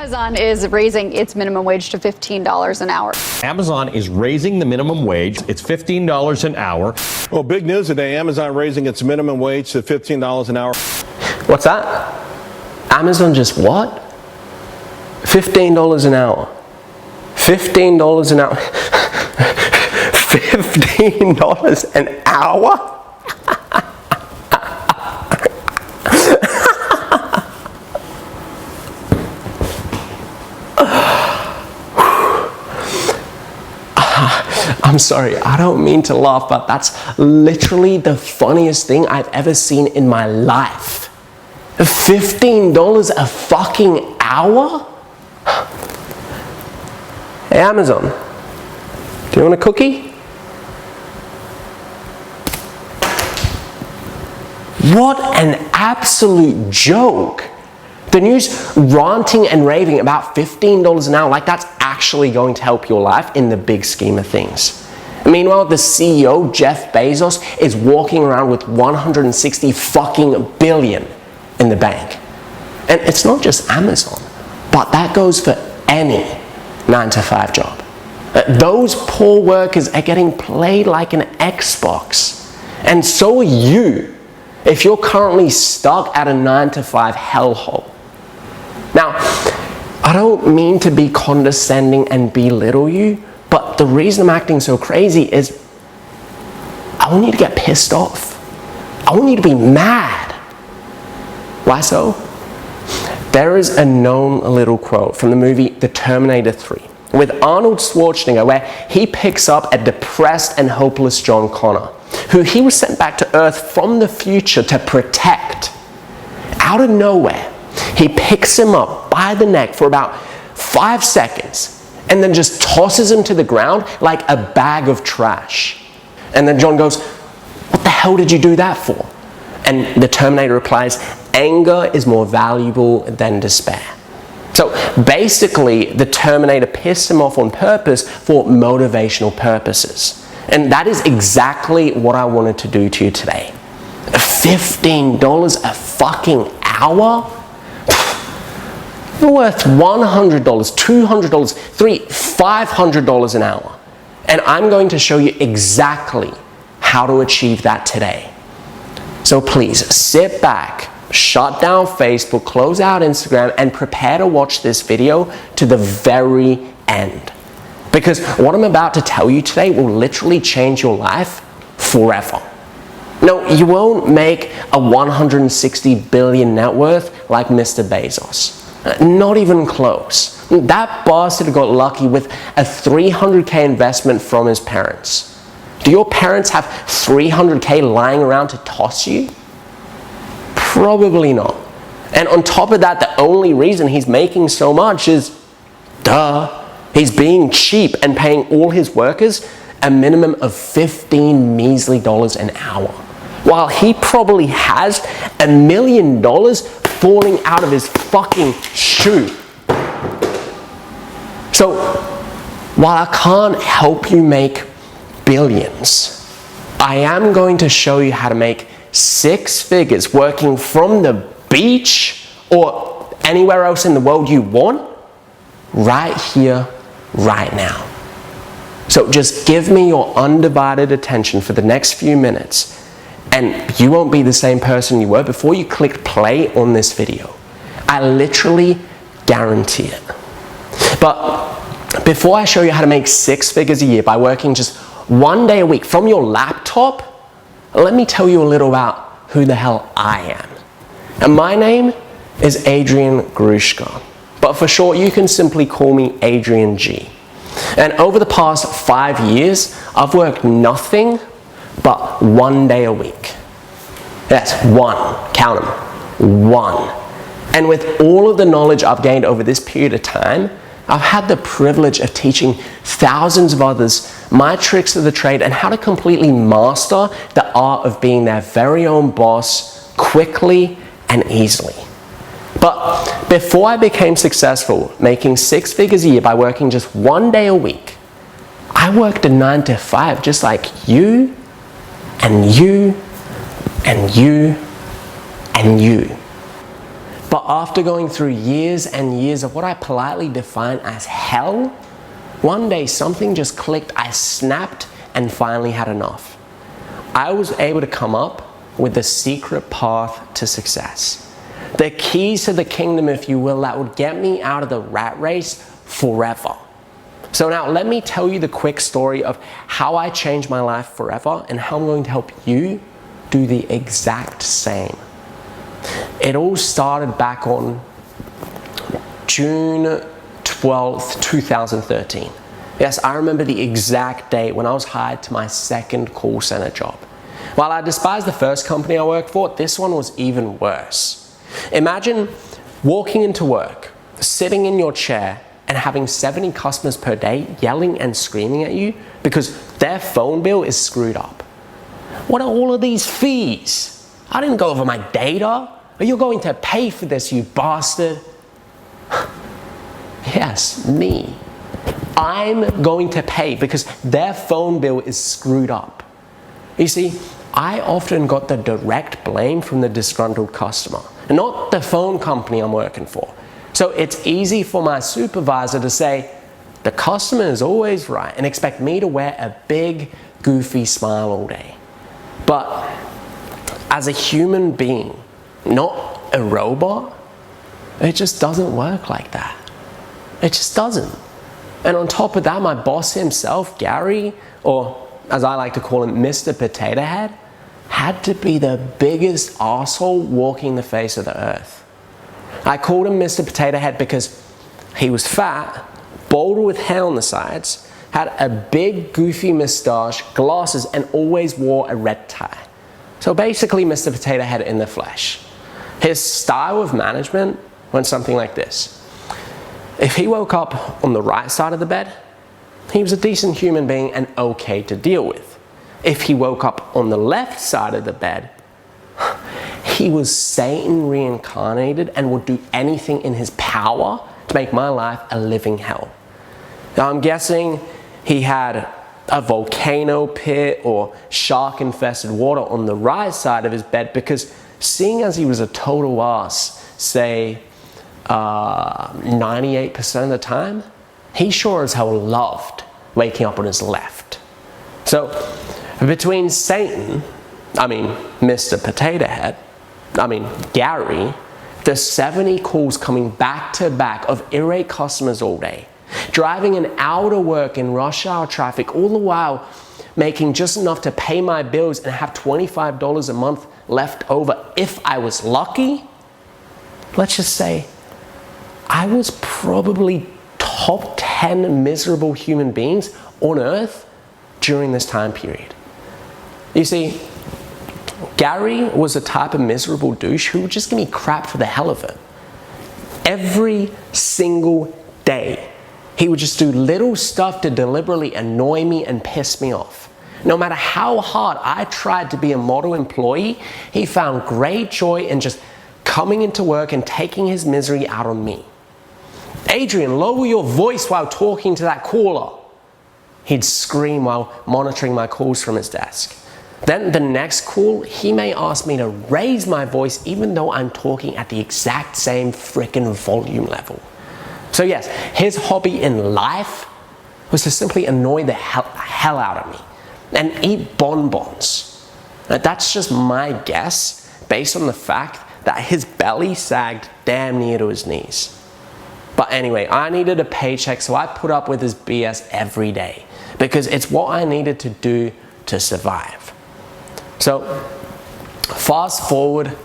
Amazon is raising its minimum wage to $15 an hour. Amazon is raising the minimum wage. It's $15 an hour. Well, big news today. Amazon raising its minimum wage to $15 an hour. What's that? Amazon just what? $15 an hour. $15 an hour. $15 an hour? I'm sorry, I don't mean to laugh, but that's literally the funniest thing I've ever seen in my life. $15 a fucking hour? Hey Amazon, do you want a cookie? What an absolute joke. The news ranting and raving about $15 an hour like that's actually going to help your life in the big scheme of things. Meanwhile, the CEO, Jeff Bezos, is walking around with 160 fucking billion in the bank. And it's not just Amazon, but that goes for any 9-to-5 job. Those poor workers are getting played like an Xbox. And so are you, if you're currently stuck at a 9-to-5 hellhole. Now, I don't mean to be condescending and belittle you, but the reason I'm acting so crazy is I want you to get pissed off. I want you to be mad. Why so? There is a known little quote from the movie The Terminator 3 with Arnold Schwarzenegger where he picks up a depressed and hopeless John Connor, who he was sent back to Earth from the future to protect. Out of nowhere, he picks him up by the neck for about 5 seconds and then just tosses him to the ground like a bag of trash. And then John goes, "What the hell did you do that for?" And the Terminator replies, "Anger is more valuable than despair." So basically, the Terminator pissed him off on purpose for motivational purposes. And that is exactly what I wanted to do to you today. $15 a fucking hour? You're worth $100, $200, $500 an hour. And I'm going to show you exactly how to achieve that today. So please sit back, shut down Facebook, close out Instagram, and prepare to watch this video to the very end. Because what I'm about to tell you today will literally change your life forever. No, you won't make a 160 billion net worth like Mr. Bezos. Not even close. That bastard got lucky with a $300K investment from his parents. Do your parents have $300K lying around to toss you? Probably not. And on top of that, the only reason he's making so much is, he's being cheap and paying all his workers a minimum of $15 measly an hour. While he probably has $1 million falling out of his fucking shoe. So, while I can't help you make billions, I am going to show you how to make 6 figures working from the beach or anywhere else in the world you want, right here, right now. So just give me your undivided attention for the next few minutes, and you won't be the same person you were before you clicked play on this video. I literally guarantee it. But before I show you how to make 6 figures a year by working just 1 day a week from your laptop, let me tell you a little about who the hell I am. And my name is Adrian Grushka, but for short you can simply call me Adrian G. And over the past 5 years, I've worked nothing but 1 day a week. That's 1, count them, 1. And with all of the knowledge I've gained over this period of time, I've had the privilege of teaching thousands of others my tricks of the trade and how to completely master the art of being their very own boss quickly and easily. But before I became successful making 6 figures a year by working just 1 day a week, I worked a 9-to-5 just like you and you and you and you. But after going through years and years of what I politely define as hell, one day something just clicked, I snapped and finally had enough. I was able to come up with the secret path to success. The keys to the kingdom, if you will, that would get me out of the rat race forever. So now let me tell you the quick story of how I changed my life forever and how I'm going to help you do the exact same. It all started back on June 12th, 2013. Yes, I remember the exact date when I was hired to my second call center job. While I despised the first company I worked for, this one was even worse. Imagine walking into work, sitting in your chair, and having 70 customers per day yelling and screaming at you because their phone bill is screwed up. What are all of these fees? I didn't go over my data. Are you going to pay for this, you bastard? Yes, me. I'm going to pay because their phone bill is screwed up. You see, I often got the direct blame from the disgruntled customer, not the phone company I'm working for. So it's easy for my supervisor to say, the customer is always right, and expect me to wear a big, goofy smile all day. But as a human being, not a robot, it just doesn't work like that. It just doesn't. And on top of that, my boss himself, Gary, or as I like to call him, Mr. Potato Head, had to be the biggest asshole walking the face of the earth. I called him Mr. Potato Head because he was fat, bald with hair on the sides, had a big goofy mustache, glasses, and always wore a red tie. So basically Mr. Potato Head in the flesh. His style of management went something like this. If he woke up on the right side of the bed, he was a decent human being and okay to deal with. If he woke up on the left side of the bed, he was Satan reincarnated and would do anything in his power to make my life a living hell. Now I'm guessing he had a volcano pit or shark-infested water on the right side of his bed because seeing as he was a total ass, say 98% of the time, he sure as hell loved waking up on his left. So between Satan, Mr. Potato Head, Gary, the 70 calls coming back to back of irate customers all day, driving an hour to work in rush hour traffic, all the while making just enough to pay my bills and have $25 a month left over if I was lucky. Let's just say I was probably top 10 miserable human beings on earth during this time period. You see, Gary was the type of miserable douche who would just give me crap for the hell of it. Every single day, he would just do little stuff to deliberately annoy me and piss me off. No matter how hard I tried to be a model employee, he found great joy in just coming into work and taking his misery out on me. Adrian, lower your voice while talking to that caller. He'd scream while monitoring my calls from his desk. Then the next call, he may ask me to raise my voice even though I'm talking at the exact same frickin' volume level. So yes, his hobby in life was to simply annoy the hell out of me and eat bonbons. Now, that's just my guess based on the fact that his belly sagged damn near to his knees. But anyway, I needed a paycheck, so I put up with his BS every day because it's what I needed to do to survive. So fast forward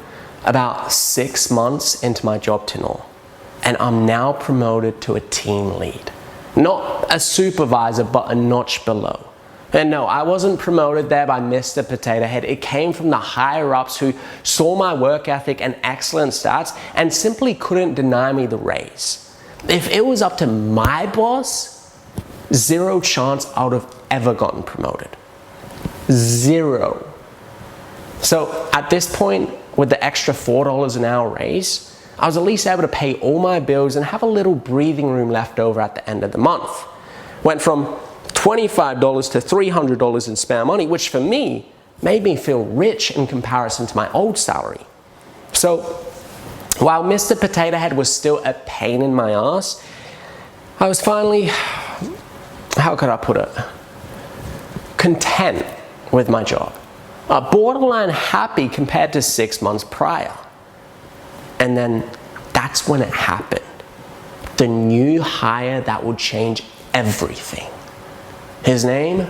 about 6 months into my job tenure, and I'm now promoted to a team lead. Not a supervisor, but a notch below. And no, I wasn't promoted there by Mr. Potato Head. It came from the higher ups who saw my work ethic and excellent stats and simply couldn't deny me the raise. If it was up to my boss, zero chance I would have ever gotten promoted. Zero. So at this point, with the extra $4 an hour raise, I was at least able to pay all my bills and have a little breathing room left over at the end of the month. Went from $25 to $300 in spare money, which for me made me feel rich in comparison to my old salary. So while Mr. Potato Head was still a pain in my ass, I was finally, how could I put it, content with my job. Borderline happy compared to 6 months prior. And then that's when it happened. The new hire that would change everything. His name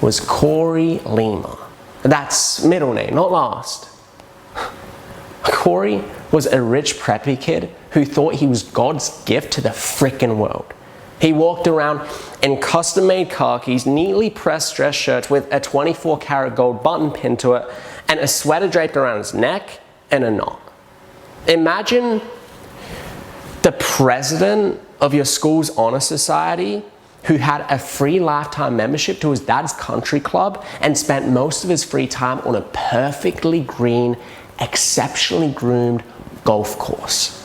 was Corey Lima. That's middle name, not last. Corey was a rich preppy kid who thought he was God's gift to the frickin' world. He walked around in custom-made khakis, neatly pressed dress shirts with a 24-karat gold button pinned to it, and a sweater draped around his neck and a knot. Imagine the president of your school's honor society who had a free lifetime membership to his dad's country club and spent most of his free time on a perfectly green, exceptionally groomed golf course.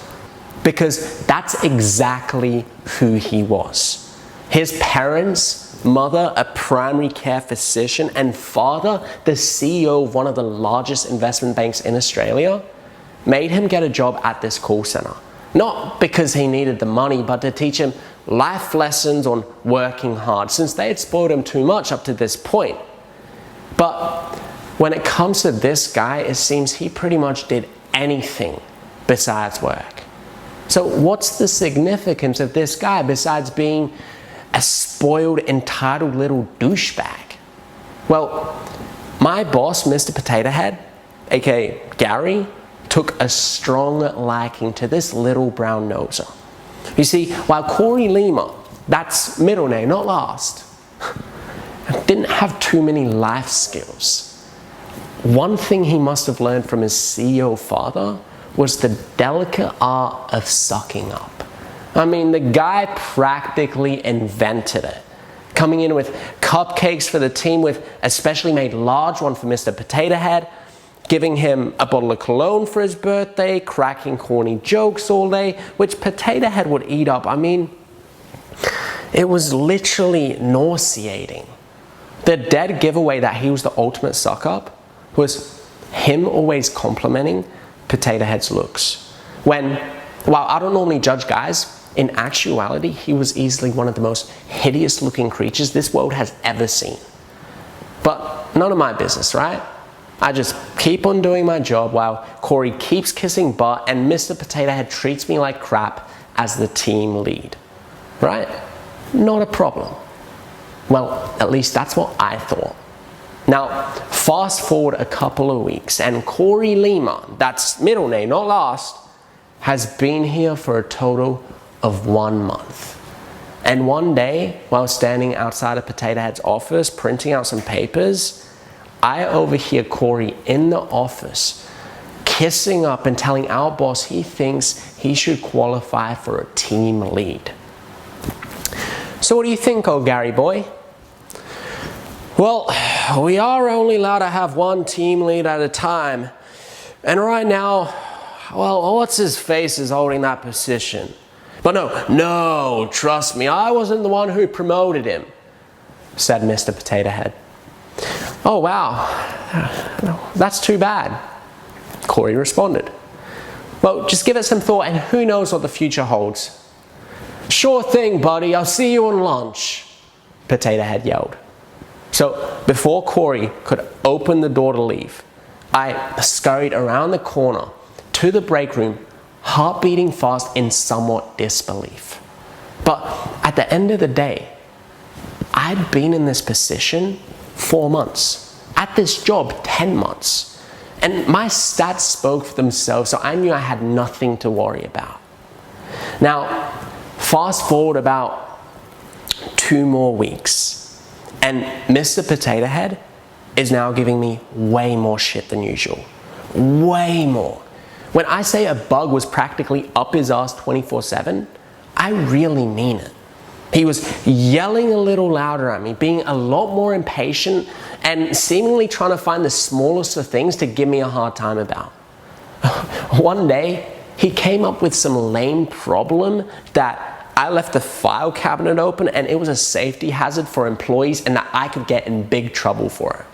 Because that's exactly who he was. His parents, mother, a primary care physician, and father, the CEO of one of the largest investment banks in Australia, made him get a job at this call center. Not because he needed the money, but to teach him life lessons on working hard, since they had spoiled him too much up to this point. But when it comes to this guy, it seems he pretty much did anything besides work. So what's the significance of this guy besides being a spoiled, entitled little douchebag? Well, my boss, Mr. Potato Head, aka Gary, took a strong liking to this little brown noser. You see, while Corey Lima, that's middle name, not last, didn't have too many life skills, one thing he must have learned from his CEO father was the delicate art of sucking up. I mean, the guy practically invented it. Coming in with cupcakes for the team, with a specially made large one for Mr. Potato Head, giving him a bottle of cologne for his birthday, cracking corny jokes all day, which Potato Head would eat up. I mean, it was literally nauseating. The dead giveaway that he was the ultimate suck-up was him always complimenting Potato Head's looks. When, while I don't normally judge guys, in actuality, he was easily one of the most hideous looking creatures this world has ever seen. But none of my business, right? I just keep on doing my job while Corey keeps kissing butt and Mr. Potato Head treats me like crap as the team lead. Right? Not a problem. Well, at least that's what I thought. Now, fast forward a couple of weeks and Corey Lima, that's middle name, not last, has been here for a total of 1 month. And one day, while standing outside of Potato Head's office, printing out some papers, I overhear Corey in the office kissing up and telling our boss he thinks he should qualify for a team lead. So what do you think, old Gary boy? Well, we are only allowed to have one team lead at a time. And right now, well, what's his face is holding that position. But no, trust me, I wasn't the one who promoted him, said Mr. Potato Head. Oh, wow, that's too bad, Corey responded. Well, just give it some thought and who knows what the future holds. Sure thing, buddy, I'll see you on lunch, Potato Head yelled. So before Corey could open the door to leave, I scurried around the corner to the break room, heart beating fast in somewhat disbelief. But at the end of the day, I'd been in this position 4 months, at this job 10 months, and my stats spoke for themselves, so I knew I had nothing to worry about. Now, fast forward about 2 more weeks, and Mr. Potato Head is now giving me way more shit than usual. Way more. When I say a bug was practically up his ass 24/7, I really mean it. He was yelling a little louder at me, being a lot more impatient, and seemingly trying to find the smallest of things to give me a hard time about. One day, he came up with some lame problem that I left the file cabinet open and it was a safety hazard for employees and that I could get in big trouble for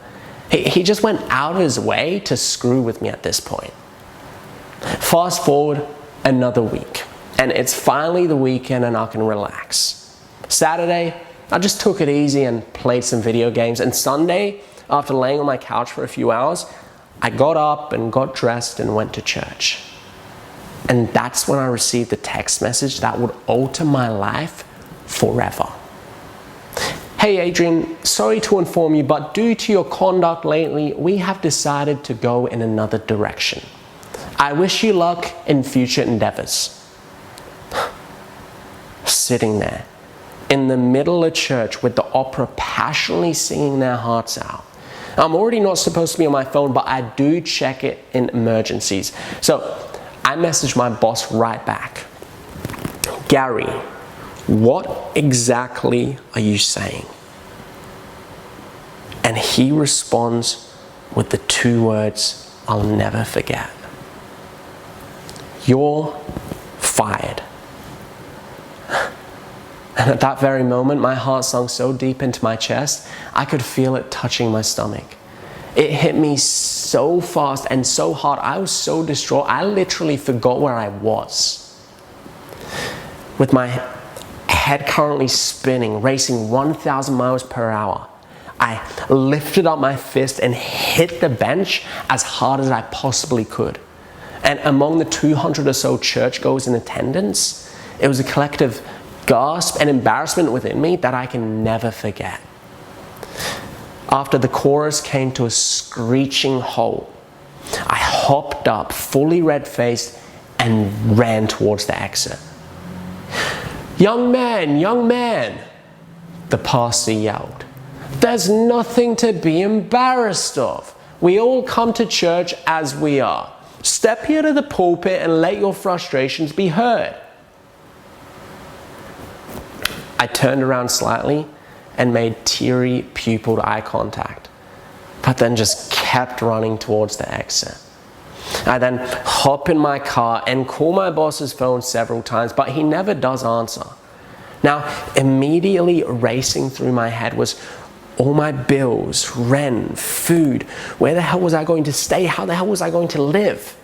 it. He just went out of his way to screw with me at this point. Fast forward another week. And it's finally the weekend and I can relax. Saturday, I just took it easy and played some video games. And Sunday, after laying on my couch for a few hours, I got up and got dressed and went to church. And that's when I received a text message that would alter my life forever. Hey Adrian, sorry to inform you, but due to your conduct lately, we have decided to go in another direction. I wish you luck in future endeavors. Sitting there in the middle of church with the opera passionately singing their hearts out. I'm already not supposed to be on my phone, but I do check it in emergencies. So I messaged my boss right back. Gary, what exactly are you saying? And he responds with the 2 words I'll never forget. You're fired. And at that very moment, my heart sunk so deep into my chest, I could feel it touching my stomach. It hit me so fast and so hard. I was so distraught, I literally forgot where I was. With my head currently spinning, racing 1,000 miles per hour, I lifted up my fist and hit the bench as hard as I possibly could. And among the 200 or so churchgoers in attendance, it was a collective gasp and embarrassment within me that I can never forget. After the chorus came to a screeching halt, I hopped up, fully red-faced, and ran towards the exit. Young man, the pastor yelled. There's nothing to be embarrassed of. We all come to church as we are. Step here to the pulpit and let your frustrations be heard. I turned around slightly and made teary pupiled eye contact, but then just kept running towards the exit. I then hop in my car and call my boss's phone several times, but he never does answer. Now, immediately racing through my head was all my bills, rent, food. Where the hell was I going to stay? How the hell was I going to live?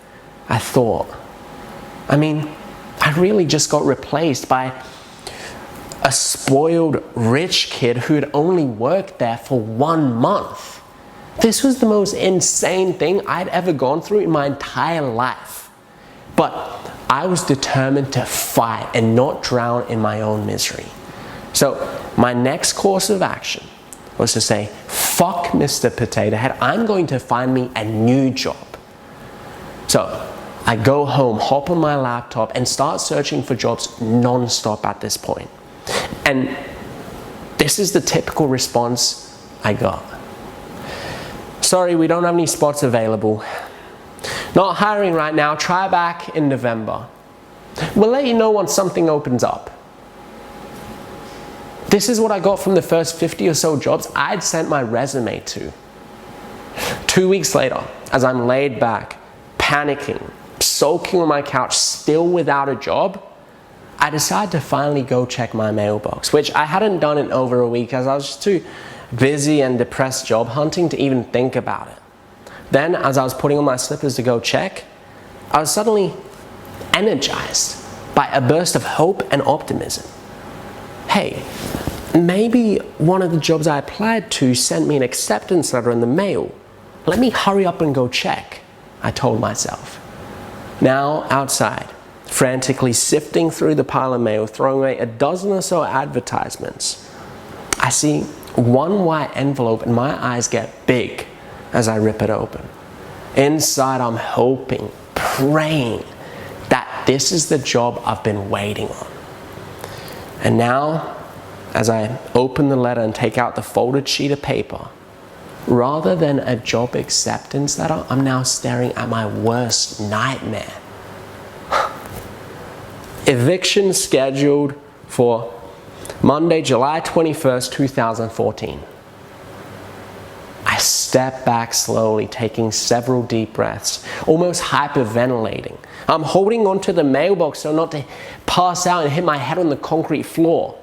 I thought. I mean, I really just got replaced by a spoiled rich kid who had only worked there for 1 month. This was the most insane thing I'd ever gone through in my entire life. But I was determined to fight and not drown in my own misery. So my next course of action was to say, fuck Mr. Potato Head, I'm going to find me a new job. So I go home, hop on my laptop, and start searching for jobs non-stop at this point. And this is the typical response I got. Sorry, we don't have any spots available. Not hiring right now, try back in November. We'll let you know once something opens up. This is what I got from the first 50 or so jobs I'd sent my resume to. 2 weeks later, as I'm laid back, panicking, sulking on my couch, still without a job, I decided to finally go check my mailbox, which I hadn't done in over a week as I was just too busy and depressed job hunting to even think about it. Then, as I was putting on my slippers to go check, I was suddenly energized by a burst of hope and optimism. Hey, maybe one of the jobs I applied to sent me an acceptance letter in the mail. Let me hurry up and go check, I told myself. Now, outside, frantically sifting through the pile of mail, throwing away a dozen or so advertisements, I see one white envelope and my eyes get big as I rip it open. Inside, I'm hoping, praying that this is the job I've been waiting on. And now, as I open the letter and take out the folded sheet of paper, rather than a job acceptance letter, I'm now staring at my worst nightmare. Eviction scheduled for Monday, July 21st, 2014. I step back slowly, taking several deep breaths, almost hyperventilating. I'm holding onto the mailbox so not to pass out and hit my head on the concrete floor.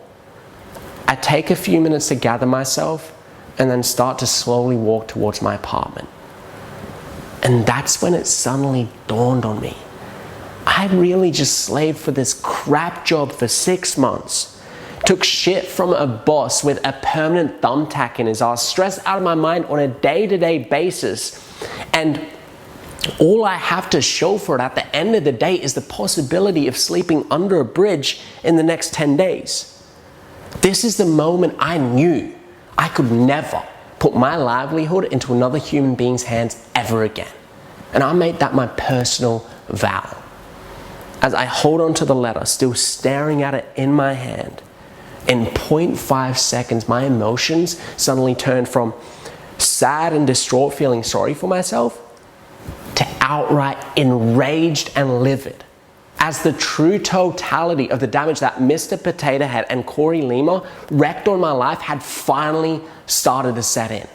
I take a few minutes to gather myself and then start to slowly walk towards my apartment. And that's when it suddenly dawned on me. I I really just slaved for this crap job for 6 months. Took shit from a boss with a permanent thumbtack in his ass, stressed out of my mind on a day-to-day basis. And all I have to show for it at the end of the day is the possibility of sleeping under a bridge in the next 10 days. This is the moment I knew I could never put my livelihood into another human being's hands ever again. And I made that my personal vow. As I hold on to the letter, still staring at it in my hand, in 0.5 seconds, my emotions suddenly turned from sad and distraught, feeling sorry for myself, to outright enraged and livid, as the true totality of the damage that Mr. Potato Head and Corey Lima wreaked on my life had finally started to set in.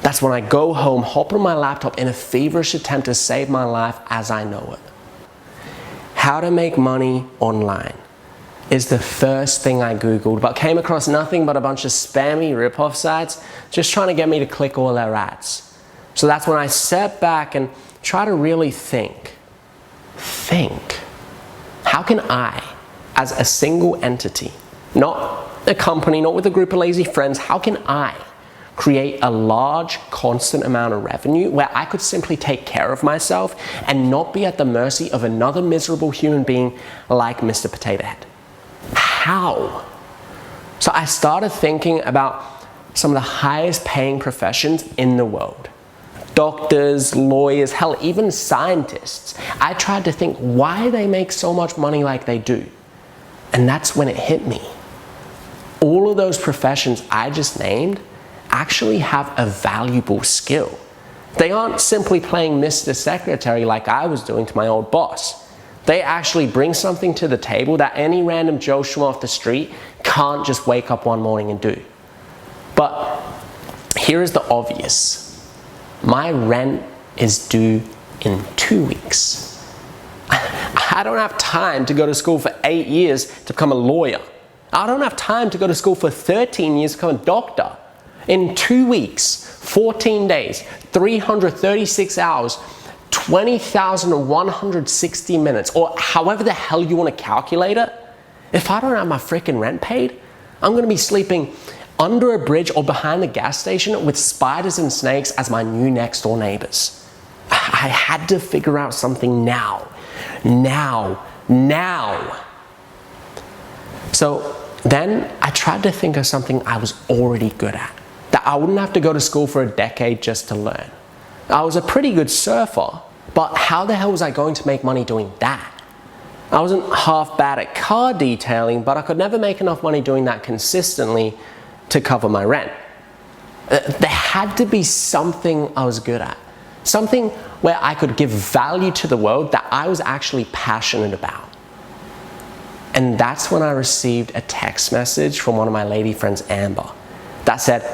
That's when I go home, hop on my laptop in a feverish attempt to save my life as I know it. How to make money online is the first thing I Googled, but came across nothing but a bunch of spammy ripoff sites just trying to get me to click all their ads. So that's when I sat back and try to really think. How can I, as a single entity, not a company, not with a group of lazy friends, how can I create a large, constant amount of revenue where I could simply take care of myself and not be at the mercy of another miserable human being like Mr. Potato Head? How? So I started thinking about some of the highest paying professions in the world. Doctors, lawyers, hell, even scientists. I tried to think why they make so much money like they do. And that's when it hit me. All of those professions I just named actually have a valuable skill. They aren't simply playing Mr. Secretary like I was doing to my old boss. They actually bring something to the table that any random Joe Schmo off the street can't just wake up one morning and do. But here is the obvious. My rent is due in 2 weeks. I don't have time to go to school for 8 years to become a lawyer. I don't have time to go to school for 13 years to become a doctor. In 2 weeks, 14 days, 336 hours, 20,160 minutes, or however the hell you want to calculate it, if I don't have my freaking rent paid, I'm going to be sleeping under a bridge or behind a gas station with spiders and snakes as my new next door neighbors. I had to figure out something now. So then I tried to think of something I was already good at, that I wouldn't have to go to school for a decade just to learn. I was a pretty good surfer, but how the hell was I going to make money doing that? I wasn't half bad at car detailing, but I could never make enough money doing that consistently to cover my rent. There had to be something I was good at. Something where I could give value to the world that I was actually passionate about. And that's when I received a text message from one of my lady friends, Amber, that said,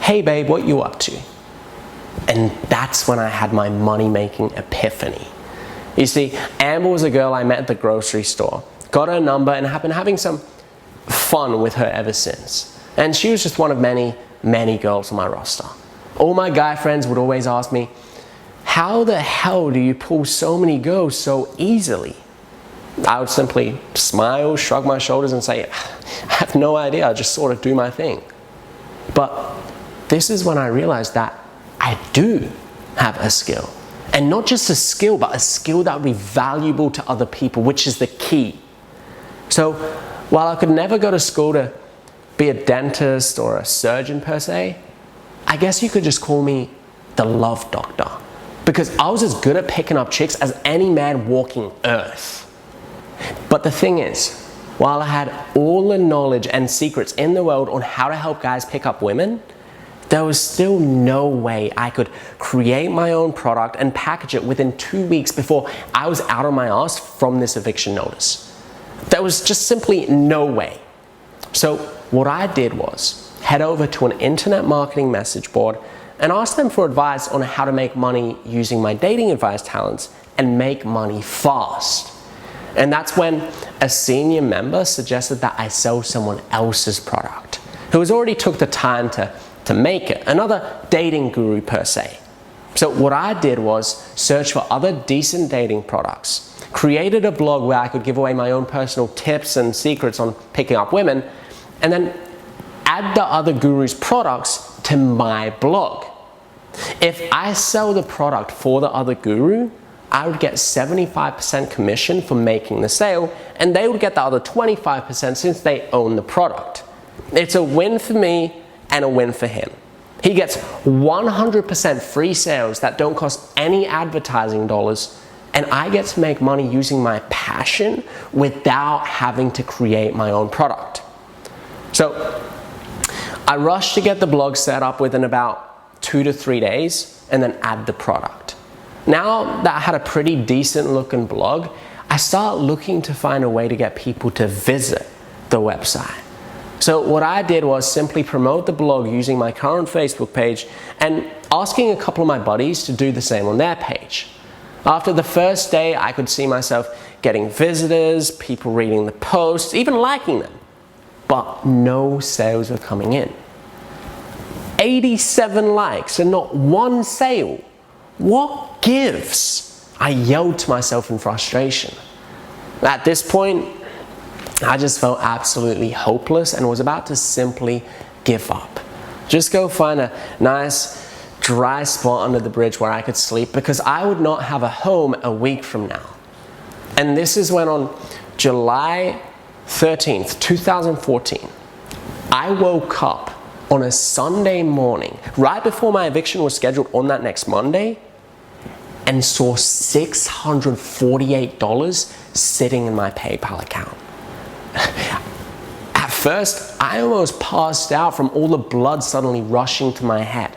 "Hey babe, what you up to?" And that's when I had my money-making epiphany. You see, Amber was a girl I met at the grocery store, got her number, and have been having some fun with her ever since. And she was just one of many, many girls on my roster. All my guy friends would always ask me, "How the hell do you pull so many girls so easily?" I would simply smile, shrug my shoulders, and say, "I have no idea, I just sort of do my thing." But this is when I realized that I do have a skill. And not just a skill, but a skill that would be valuable to other people, which is the key. So while I could never go to school to be a dentist or a surgeon per se, I guess you could just call me the love doctor. Because I was as good at picking up chicks as any man walking earth. But the thing is, while I had all the knowledge and secrets in the world on how to help guys pick up women, there was still no way I could create my own product and package it within 2 weeks before I was out on my ass from this eviction notice. There was just simply no way. So what I did was head over to an internet marketing message board and ask them for advice on how to make money using my dating advice talents and make money fast. And that's when a senior member suggested that I sell someone else's product, who has already took the time to make it, another dating guru per se. So what I did was search for other decent dating products, created a blog where I could give away my own personal tips and secrets on picking up women, and then add the other gurus' products to my blog. If I sell the product for the other guru, I would get 75% commission for making the sale, and they would get the other 25% since they own the product. It's a win for me and a win for him. He gets 100% free sales that don't cost any advertising dollars, and I get to make money using my passion without having to create my own product. So I rushed to get the blog set up within about 2 to 3 days and then add the product. Now that I had a pretty decent looking blog, I started looking to find a way to get people to visit the website. So what I did was simply promote the blog using my current Facebook page and asking a couple of my buddies to do the same on their page. After the first day, I could see myself getting visitors, people reading the posts, even liking them, but no sales were coming in. 87 likes and not one sale. What gives? I yelled to myself in frustration. At this point, I just felt absolutely hopeless and was about to simply give up. Just go find a nice dry spot under the bridge where I could sleep, because I would not have a home a week from now. And this is when on July 13th, 2014, I woke up on a Sunday morning, right before my eviction was scheduled on that next Monday, and saw $648 sitting in my PayPal account. At first, I almost passed out from all the blood suddenly rushing to my head.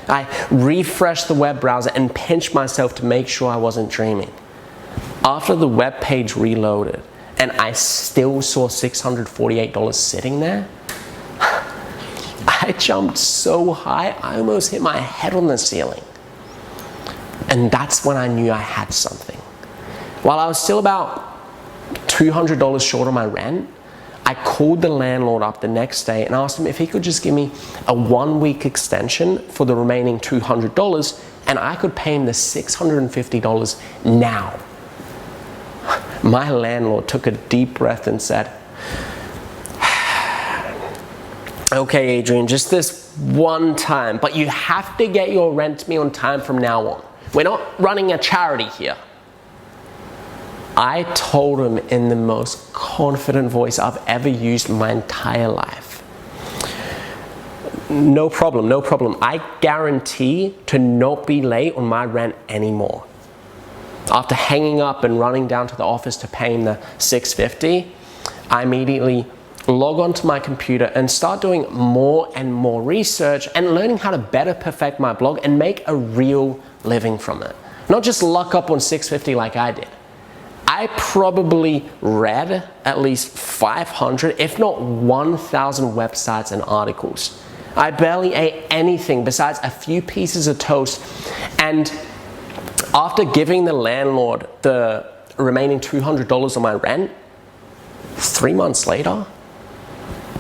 I refreshed the web browser and pinched myself to make sure I wasn't dreaming. After the web page reloaded and I still saw $648 sitting there, I jumped so high I almost hit my head on the ceiling. And that's when I knew I had something. While I was still about $200 short on my rent, I called the landlord up the next day and asked him if he could just give me a 1-week extension for the remaining $200, and I could pay him the $650 now. My landlord took a deep breath and said, "Okay, Adrian, just this one time, but you have to get your rent to me on time from now on. We're not running a charity here." I told him in the most confident voice I've ever used in my entire life, no problem, no problem. I guarantee to not be late on my rent anymore. After hanging up and running down to the office to pay him the $650, I immediately log onto my computer and start doing more and more research and learning how to better perfect my blog and make a real living from it. Not just luck up on $650 like I did. I probably read at least 500, if not 1,000 websites and articles. I barely ate anything besides a few pieces of toast, and after giving the landlord the remaining $200 on my rent, 3 months later,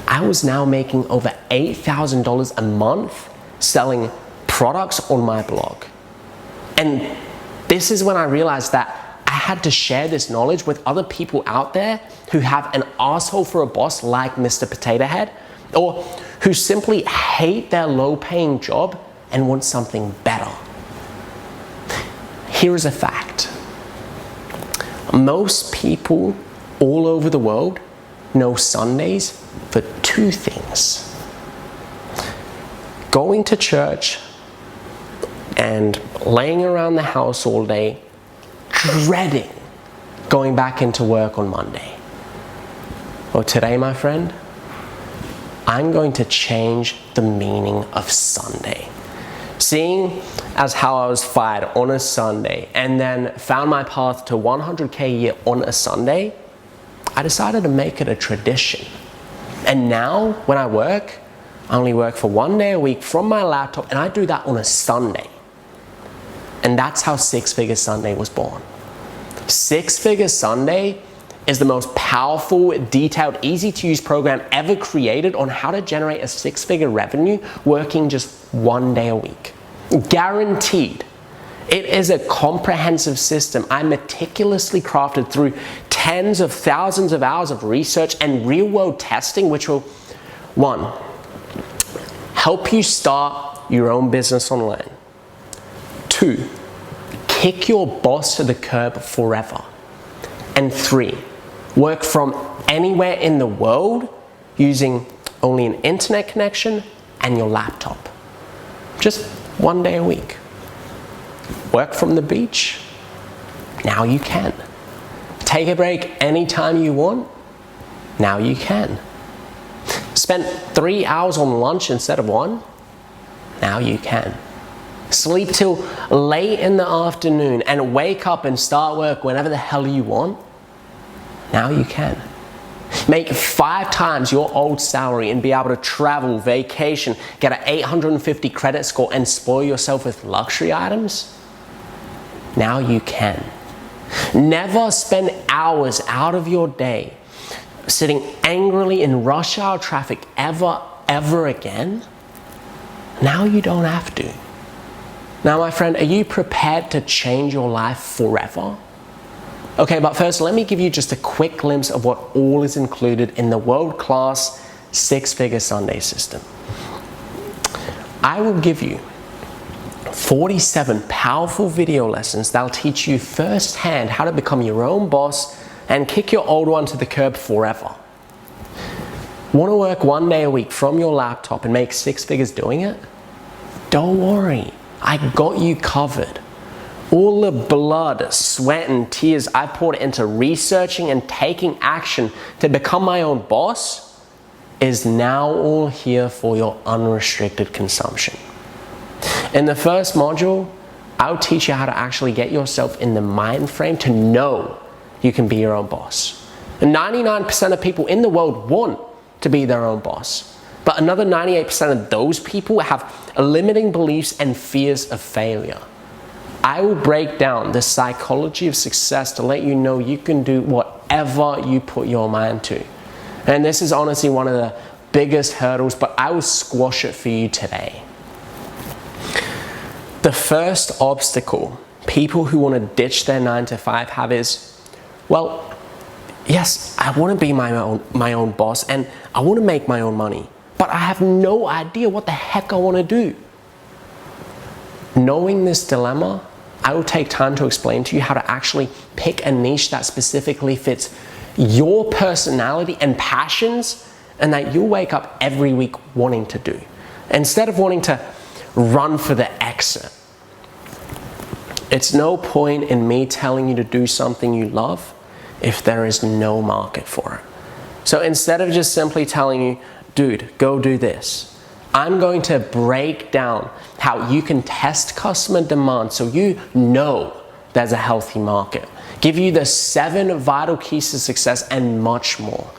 I was now making over $8,000 a month selling products on my blog. And this is when I realized that I had to share this knowledge with other people out there who have an asshole for a boss like Mr. Potato Head, or who simply hate their low-paying job and want something better. Here is a fact. Most people all over the world know Sundays for 2 things: going to church and laying around the house all day, dreading going back into work on Monday. Well, today, my friend, I'm going to change the meaning of Sunday. Seeing as how I was fired on a Sunday and then found my path to 100K a year on a Sunday, I decided to make it a tradition. And now, when I work, I only work for 1 day a week from my laptop, and I do that on a Sunday. And that's how Six Figure Sunday was born. Six Figure Sunday is the most powerful, detailed, easy-to-use program ever created on how to generate a 6-figure revenue working just 1 day a week. Guaranteed. It is a comprehensive system I meticulously crafted through tens of thousands of hours of research and real-world testing, which will, 1, help you start your own business online. 2, kick your boss to the curb forever. And 3, work from anywhere in the world using only an internet connection and your laptop. Just 1 day a week. Work from the beach? Now you can. Take a break anytime you want? Now you can. Spend 3 hours on lunch instead of 1? Now you can. Sleep till late in the afternoon and wake up and start work whenever the hell you want? Now you can. Make 5 times your old salary and be able to travel, vacation, get an 850 credit score and spoil yourself with luxury items? Now you can. Never spend hours out of your day sitting angrily in rush hour traffic ever again? Now you don't have to. Now, my friend, are you prepared to change your life forever? Okay, but first, let me give you just a quick glimpse of what all is included in the world-class 6-figure Sunday system. I will give you 47 powerful video lessons that'll teach you firsthand how to become your own boss and kick your old one to the curb forever. Want to work 1 day a week from your laptop and make 6 figures doing it? Don't worry, I got you covered. All the blood, sweat, and tears I poured into researching and taking action to become my own boss is now all here for your unrestricted consumption. In the first module, I'll teach you how to actually get yourself in the mind frame to know you can be your own boss. And 99% of people in the world want to be their own boss. But another 98% of those people have limiting beliefs and fears of failure. I will break down the psychology of success to let you know you can do whatever you put your mind to. And this is honestly one of the biggest hurdles, but I will squash it for you today. The first obstacle people who want to ditch their 9-to-5 have is, well, yes, I want to be my own boss and I want to make my own money, but I have no idea what the heck I want to do. Knowing this dilemma, I will take time to explain to you how to actually pick a niche that specifically fits your personality and passions and that you'll wake up every week wanting to do, instead of wanting to run for the exit. It's no point in me telling you to do something you love if there is no market for it. So instead of just simply telling you, dude, go do this, I'm going to break down how you can test customer demand so you know there's a healthy market, give you the 7 vital keys to success, and much more.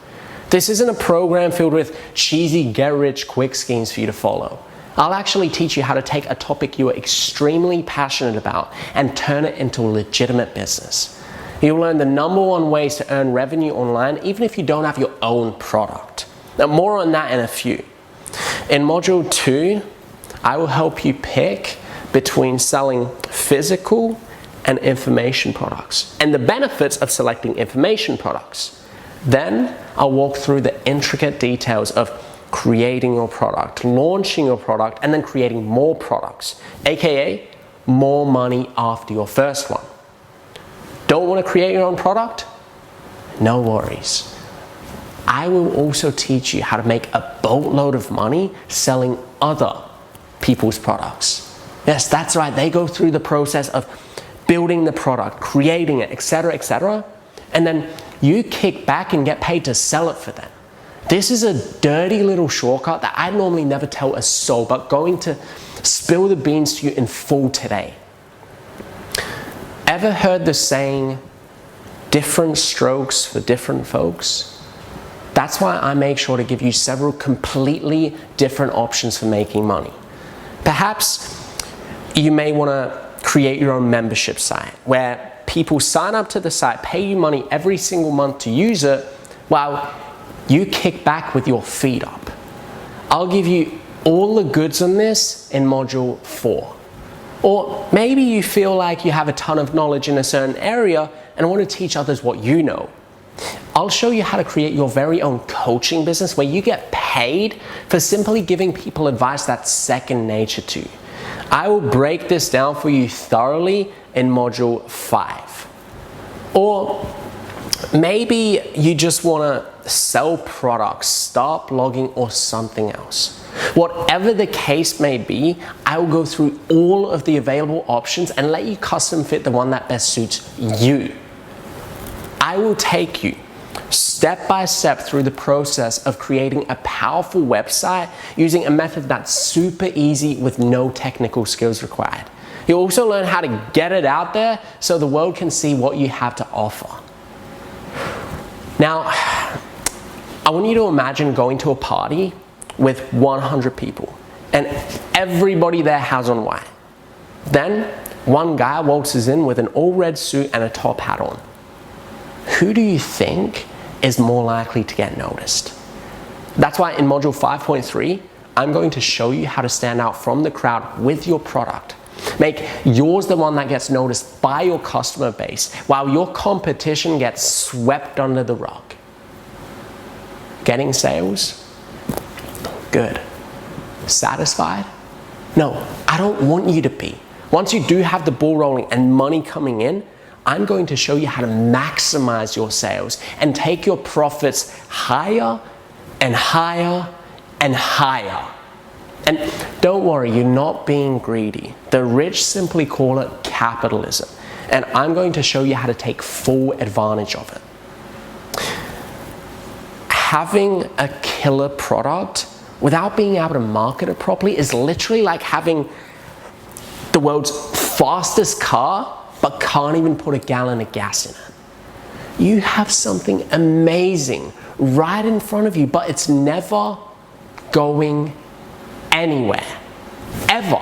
This isn't a program filled with cheesy get-rich-quick schemes for you to follow. I'll actually teach you how to take a topic you are extremely passionate about and turn it into a legitimate business. You'll learn the #1 ways to earn revenue online even if you don't have your own product. Now, more on that in a few. In Module 2, I will help you pick between selling physical and information products and the benefits of selecting information products. Then I'll walk through the intricate details of creating your product, launching your product, and then creating more products, aka more money after your first one. Don't want to create your own product? No worries. I will also teach you how to make a boatload of money selling other people's products. Yes, that's right. They go through the process of building the product, creating it, etc., and then you kick back and get paid to sell it for them. This is a dirty little shortcut that I normally never tell a soul, but going to spill the beans to you in full today. Ever heard the saying, different strokes for different folks? That's why I make sure to give you several completely different options for making money. Perhaps you may want to create your own membership site where people sign up to the site, pay you money every single month to use it, while you kick back with your feet up. I'll give you all the goods on this in Module 4. Or maybe you feel like you have a ton of knowledge in a certain area and want to teach others what you know. I'll show you how to create your very own coaching business where you get paid for simply giving people advice that's second nature to you. I will break this down for you thoroughly in Module 5. Or maybe you just want to sell products, start blogging, or something else. Whatever the case may be, I will go through all of the available options and let you custom fit the one that best suits you. I will take you step by step through the process of creating a powerful website using a method that's super easy with no technical skills required. You'll also learn how to get it out there so the world can see what you have to offer. Now, I want you to imagine going to a party with 100 people and everybody there has on white. Then one guy waltzes in with an all red suit and a top hat on. Who do you think is more likely to get noticed? That's why in Module 5.3, I'm going to show you how to stand out from the crowd with your product. Make yours the one that gets noticed by your customer base while your competition gets swept under the rug. Getting sales? Good. Satisfied? No, I don't want you to be. Once you do have the ball rolling and money coming in, I'm going to show you how to maximize your sales and take your profits higher and higher and higher. And don't worry, you're not being greedy. The rich simply call it capitalism. And I'm going to show you how to take full advantage of it. Having a killer product without being able to market it properly is literally like having the world's fastest car but can't even put a gallon of gas in it. You have something amazing right in front of you, but it's never going anywhere, ever.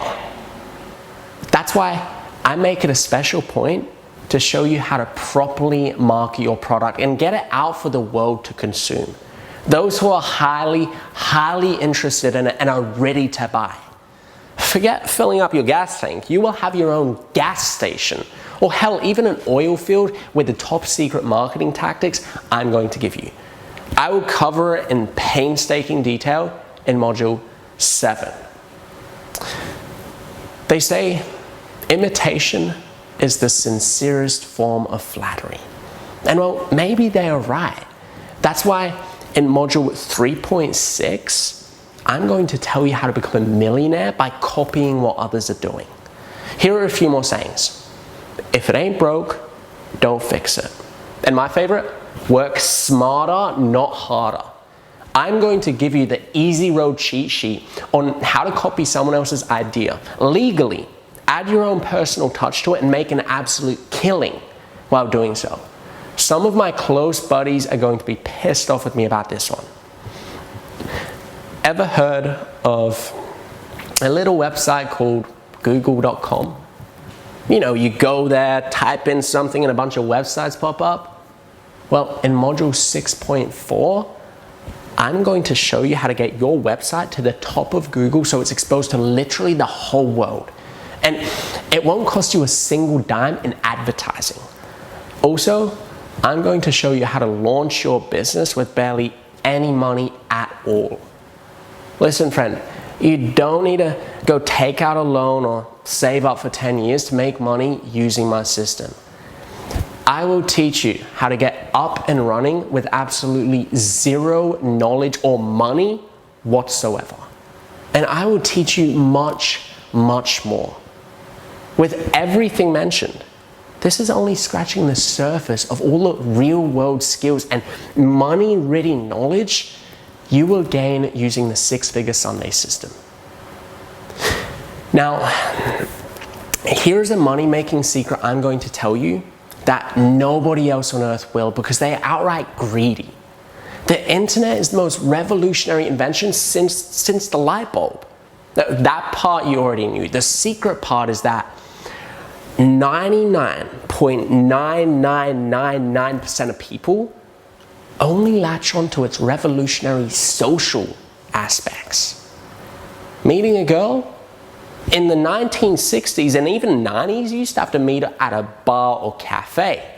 That's why I make it a special point to show you how to properly market your product and get it out for the world to consume. Those who are highly interested in it and are ready to buy. Forget filling up your gas tank. You will have your own gas station, or hell, even an oil field with the top secret marketing tactics I'm going to give you. I will cover it in painstaking detail in Module 7. They say imitation is the sincerest form of flattery. And well, maybe they are right. That's why in Module 3.6, I'm going to tell you how to become a millionaire by copying what others are doing. Here are a few more sayings. If it ain't broke, don't fix it. And my favorite, work smarter, not harder. I'm going to give you the easy road cheat sheet on how to copy someone else's idea legally, add your own personal touch to it, and make an absolute killing while doing so. Some of my close buddies are going to be pissed off with me about this one. Ever heard of a little website called google.com? You know, you go there, type in something and a bunch of websites pop up. Well, in Module 6.4, I'm going to show you how to get your website to the top of Google so it's exposed to literally the whole world. And it won't cost you a single dime in advertising. Also, I'm going to show you how to launch your business with barely any money at all. Listen, friend, you don't need to go take out a loan or save up for 10 years to make money using my system. I will teach you how to get up and running with absolutely zero knowledge or money whatsoever. And I will teach you much, much more. With everything mentioned, this is only scratching the surface of all the real world skills and money-ready knowledge you will gain using the Six-Figure Sunday system. Now, here's a money-making secret I'm going to tell you that nobody else on earth will, because they are outright greedy. The internet is the most revolutionary invention since the light bulb. That part you already knew. The secret part is that 99.9999% of people only latch onto its revolutionary social aspects. Meeting a girl? In the 1960s and even 90s, you used to have to meet at a bar or cafe.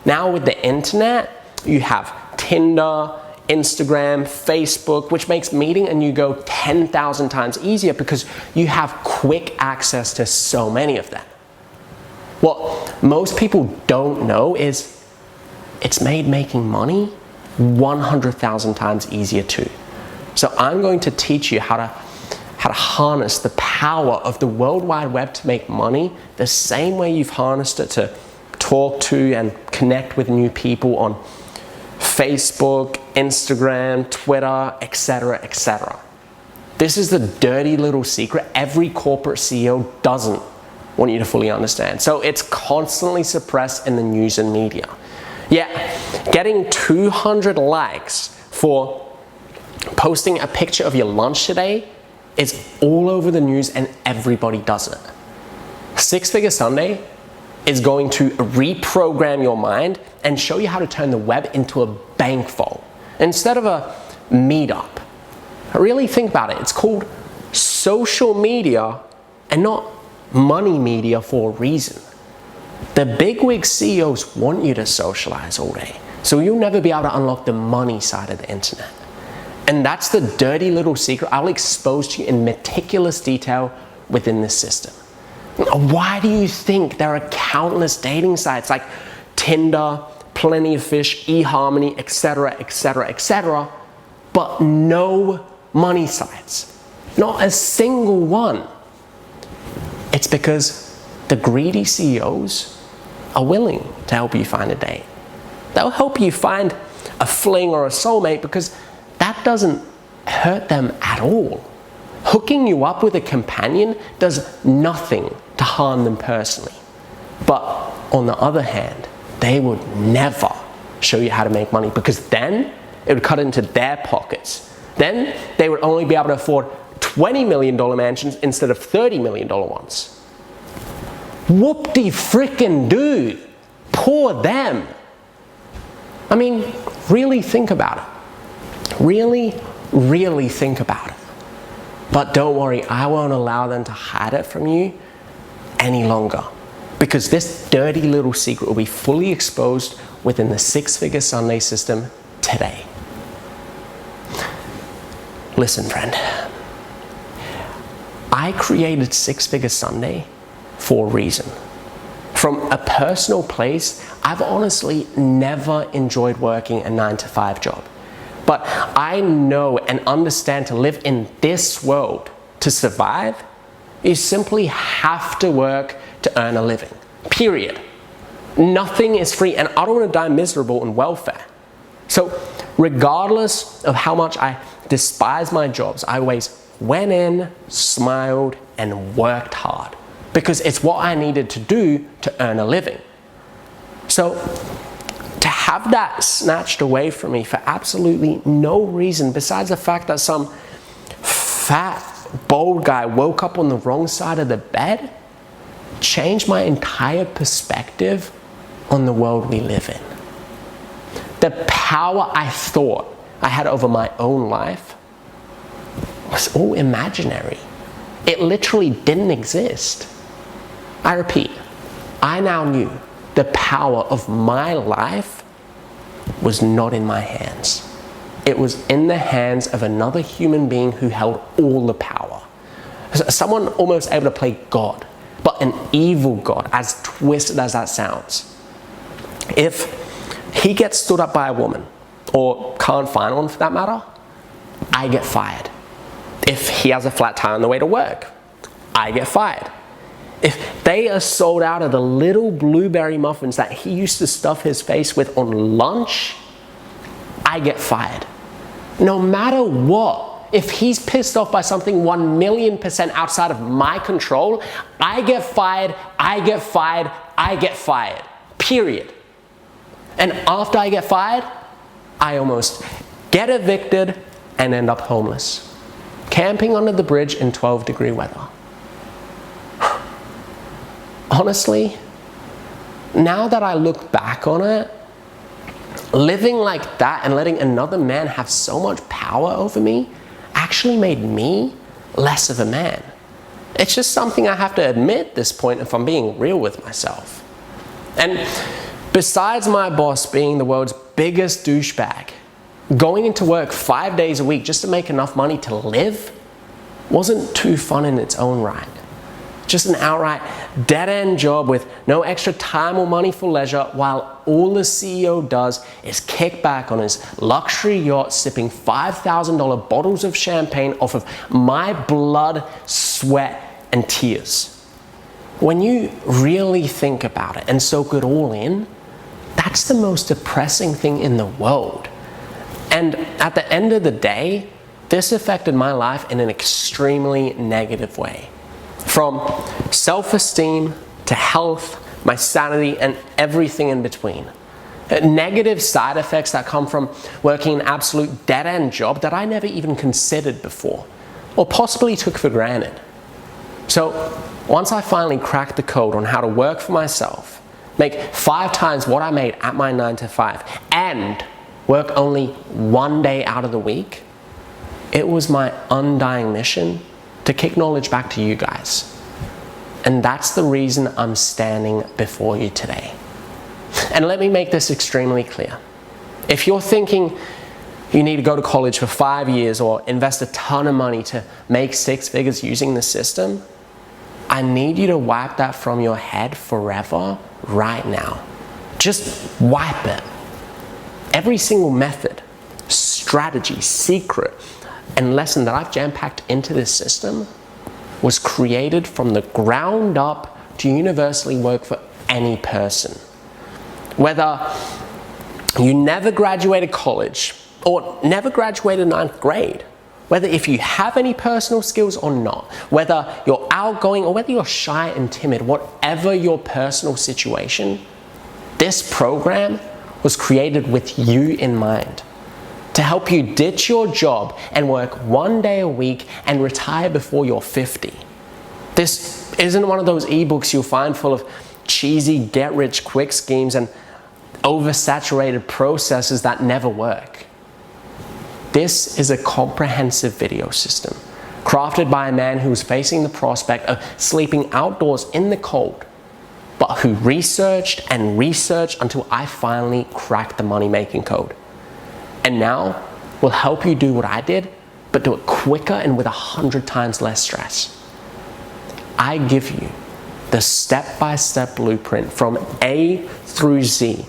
Now with the internet, you have Tinder, Instagram, Facebook, which makes meeting a new girl 10,000 times easier because you have quick access to so many of them. What most people don't know is it's made making money 100,000 times easier too. So I'm going to teach you how to harness the power of the World Wide Web to make money the same way you've harnessed it to talk to and connect with new people on Facebook, Instagram, Twitter, etc., etc. This is the dirty little secret every corporate CEO doesn't want you to fully understand. So it's constantly suppressed in the news and media. Yeah, getting 200 likes for posting a picture of your lunch today is all over the news and everybody does it. Six Figure Sunday is going to reprogram your mind and show you how to turn the web into a bank vault instead of a meetup. Really think about it. It's called social media and not money media for a reason. The bigwig CEOs want you to socialize all day, so you'll never be able to unlock the money side of the internet. And that's the dirty little secret I'll expose to you in meticulous detail within this system. Why do you think there are countless dating sites like Tinder, Plenty of Fish, eHarmony, etc., etc., etc., but no money sites? Not a single one. It's because the greedy CEOs are willing to help you find a date. They'll help you find a fling or a soulmate because that doesn't hurt them at all. Hooking you up with a companion does nothing to harm them personally. But on the other hand, they would never show you how to make money because then it would cut into their pockets. Then they would only be able to afford $20 million mansions instead of $30 million ones. Whoop-de-frickin-do. Poor them. I mean, really think about it. Really, really think about it. But don't worry, I won't allow them to hide it from you any longer because this dirty little secret will be fully exposed within the Six Figure Sunday system today. Listen, friend. I created Six Figure Sunday for a reason. From a personal place, I've honestly never enjoyed working a 9-to-5 job. But I know and understand to live in this world, to survive, you simply have to work to earn a living. Period. Nothing is free, and I don't want to die miserable in welfare. So regardless of how much I despise my jobs, I always went in, smiled, and worked hard because it's what I needed to do to earn a living. So to have that snatched away from me for absolutely no reason besides the fact that some fat, bald guy woke up on the wrong side of the bed changed my entire perspective on the world we live in. The power I thought I had over my own life was all imaginary. It literally didn't exist. I repeat, I now knew the power of my life was not in my hands. It was in the hands of another human being who held all the power. Someone almost able to play God, but an evil God, as twisted as that sounds. If he gets stood up by a woman, or can't find one for that matter, I get fired. If he has a flat tire on the way to work, I get fired. If they are sold out of the little blueberry muffins that he used to stuff his face with on lunch, I get fired. No matter what, if he's pissed off by something 1,000,000% outside of my control, I get fired, I get fired, I get fired. Period. And after I get fired, I almost get evicted and end up homeless, camping under the bridge in 12-degree weather. Honestly, now that I look back on it, living like that and letting another man have so much power over me actually made me less of a man. It's just something I have to admit at this point if I'm being real with myself. And besides my boss being the world's biggest douchebag, going into work 5 days a week just to make enough money to live wasn't too fun in its own right. Just an outright dead-end job with no extra time or money for leisure, while all the CEO does is kick back on his luxury yacht sipping $5,000 bottles of champagne off of my blood, sweat, and tears. When you really think about it and soak it all in, that's the most depressing thing in the world. And at the end of the day, this affected my life in an extremely negative way. From self-esteem to health, my sanity, and everything in between. Negative side effects that come from working an absolute dead-end job that I never even considered before, or possibly took for granted. So once I finally cracked the code on how to work for myself, make 5 times what I made at my 9 to 5, and work only 1 day out of the week, it was my undying mission to kick knowledge back to you guys. And that's the reason I'm standing before you today. And let me make this extremely clear. If you're thinking you need to go to college for 5 years or invest a ton of money to make 6 figures using the system, I need you to wipe that from your head forever right now. Just wipe it. Every single method, strategy, secret, and lesson that I've jam-packed into this system was created from the ground up to universally work for any person. Whether you never graduated college or never graduated 9th grade, whether if you have any personal skills or not, whether you're outgoing or whether you're shy and timid, whatever your personal situation, this program was created with you in mind. To help you ditch your job and work 1 day a week and retire before you're 50. This isn't one of those ebooks you'll find full of cheesy get-rich-quick schemes and oversaturated processes that never work. This is a comprehensive video system crafted by a man who was facing the prospect of sleeping outdoors in the cold, but who researched and researched until I finally cracked the money-making code. And now will help you do what I did, but do it quicker and with 100 times less stress. I give you the step-by-step blueprint from A through Z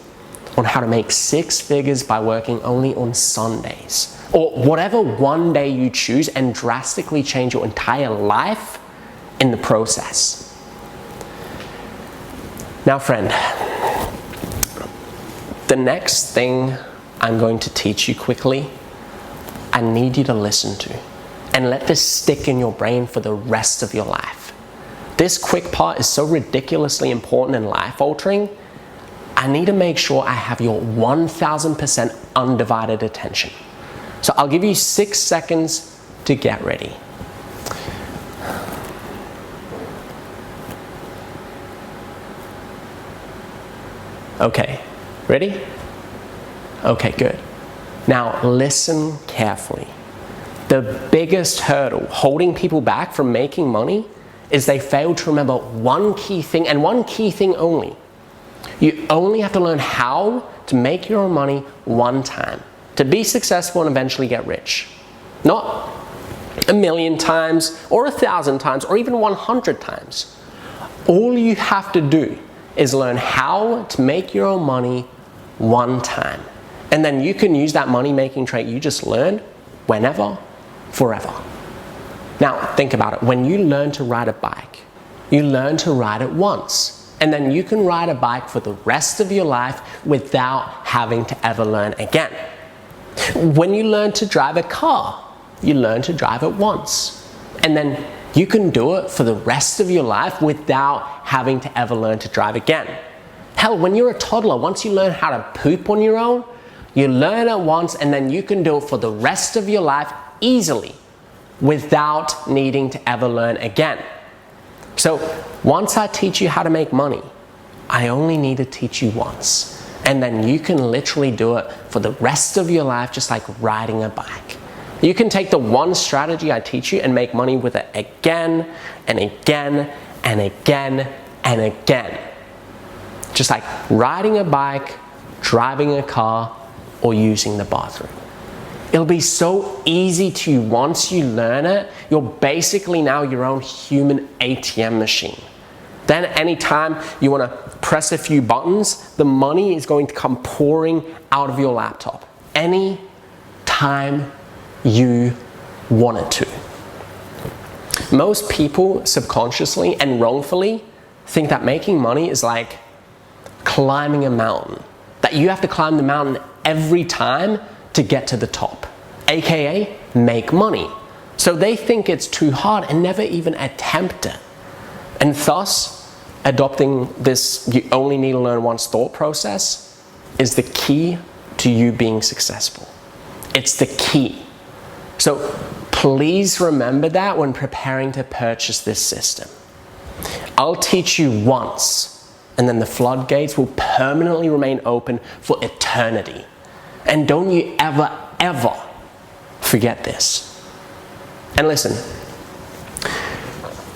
on how to make 6 figures by working only on Sundays, or whatever one day you choose, and drastically change your entire life in the process. Now, friend, the next thing I'm going to teach you quickly, I need you to listen to and let this stick in your brain for the rest of your life. This quick part is so ridiculously important and life-altering, I need to make sure I have your 1000% undivided attention. So I'll give you 6 seconds to get ready. Okay, ready? Okay, good. Now listen carefully. The biggest hurdle holding people back from making money is they fail to remember one key thing, and one key thing only. You only have to learn how to make your own money one time to be successful and eventually get rich. Not 1,000,000 times or 1,000 times or even 100 times. All you have to do is learn how to make your own money one time. And then you can use that money-making trait you just learned whenever, forever. Now, think about it. When you learn to ride a bike, you learn to ride it once. And then you can ride a bike for the rest of your life without having to ever learn again. When you learn to drive a car, you learn to drive it once. And then you can do it for the rest of your life without having to ever learn to drive again. Hell, when you're a toddler, once you learn how to poop on your own, you learn it once and then you can do it for the rest of your life easily without needing to ever learn again. So once I teach you how to make money, I only need to teach you once. And then you can literally do it for the rest of your life, just like riding a bike. You can take the one strategy I teach you and make money with it again and again and again and again. Just like riding a bike, driving a car, or using the bathroom. It'll be so easy to you once you learn it. You're basically now your own human ATM machine. Then anytime you want to press a few buttons, the money is going to come pouring out of your laptop. Any time you want it to. Most people subconsciously and wrongfully think that making money is like climbing a mountain. That you have to climb the mountain every time to get to the top, aka make money. So they think it's too hard and never even attempt it. And thus, adopting this you only need to learn once thought process is the key to you being successful. It's the key. So please remember that when preparing to purchase this system. I'll teach you once, and then the floodgates will permanently remain open for eternity. And don't you ever, ever forget this. And listen,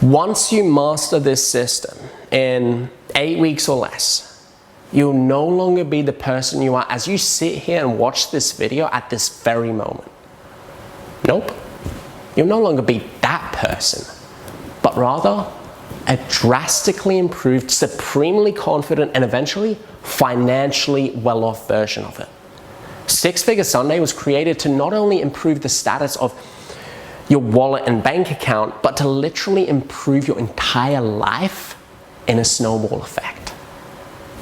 once you master this system in 8 weeks or less, you'll no longer be the person you are as you sit here and watch this video at this very moment. Nope. You'll no longer be that person, but rather a drastically improved, supremely confident, and eventually financially well-off version of it. Six Figure Sunday was created to not only improve the status of your wallet and bank account, but to literally improve your entire life in a snowball effect.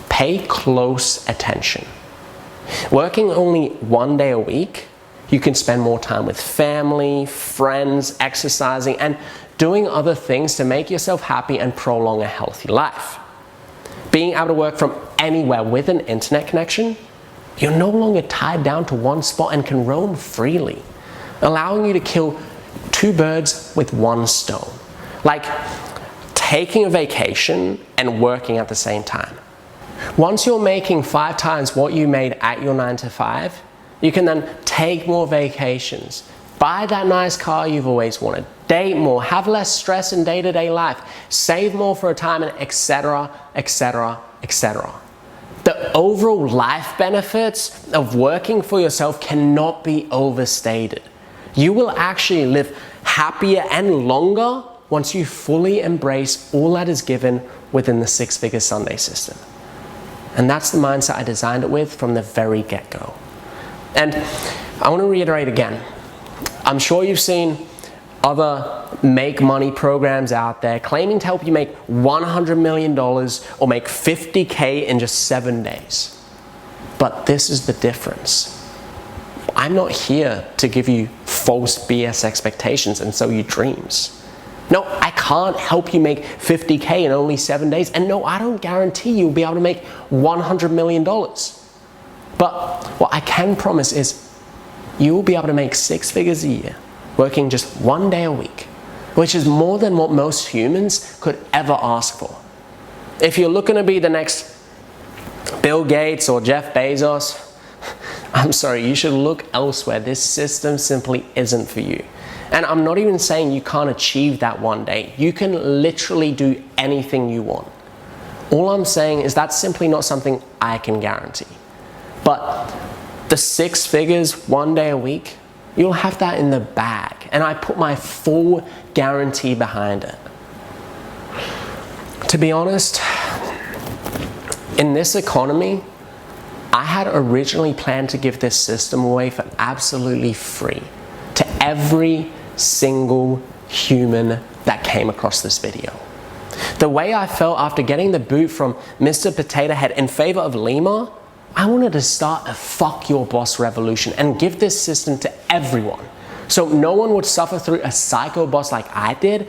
Pay close attention. Working only 1 day a week, you can spend more time with family, friends, exercising, and doing other things to make yourself happy and prolong a healthy life. Being able to work from anywhere with an internet connection, you're no longer tied down to one spot and can roam freely, allowing you to kill two birds with one stone. Like taking a vacation and working at the same time. Once you're making 5 times what you made at your 9 to 5, you can then take more vacations, buy that nice car you've always wanted, date more, have less stress in day-to-day life, save more for retirement, etc., etc., etc. The overall life benefits of working for yourself cannot be overstated. You will actually live happier and longer once you fully embrace all that is given within the Six Figure Sunday system. And that's the mindset I designed it with from the very get-go. And I want to reiterate again, I'm sure you've seen other make money programs out there claiming to help you make $100 million or make 50K in just 7 days. But this is the difference. I'm not here to give you false BS expectations and sell you dreams. No, I can't help you make 50K in only 7 days. And no, I don't guarantee you'll be able to make $100 million. But what I can promise is you will be able to make 6 figures a year, working just 1 day a week, which is more than what most humans could ever ask for. If you're looking to be the next Bill Gates or Jeff Bezos, I'm sorry, you should look elsewhere. This system simply isn't for you. And I'm not even saying you can't achieve that one day. You can literally do anything you want. All I'm saying is that's simply not something I can guarantee. But the 6 figures, 1 day a week, you'll have that in the bag. And I put my full guarantee behind it. To be honest, in this economy, I had originally planned to give this system away for absolutely free to every single human that came across this video. The way I felt after getting the boot from Mr. Potato Head in favor of Lima, I wanted to start a fuck your boss revolution and give this system to everyone, so no one would suffer through a psycho boss like I did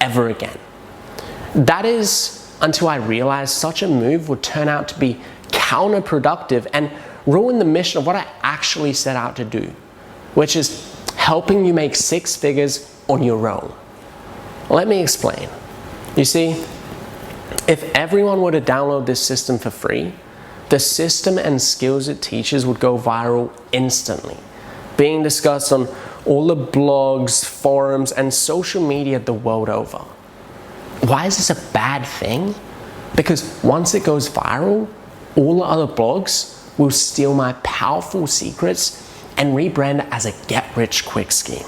ever again. That is until I realized such a move would turn out to be counterproductive and ruin the mission of what I actually set out to do, which is helping you make 6 figures on your own. Let me explain. You see, if everyone were to download this system for free, the system and skills it teaches would go viral instantly, being discussed on all the blogs, forums, and social media the world over. Why is this a bad thing? Because once it goes viral, all the other blogs will steal my powerful secrets and rebrand it as a get-rich-quick scheme.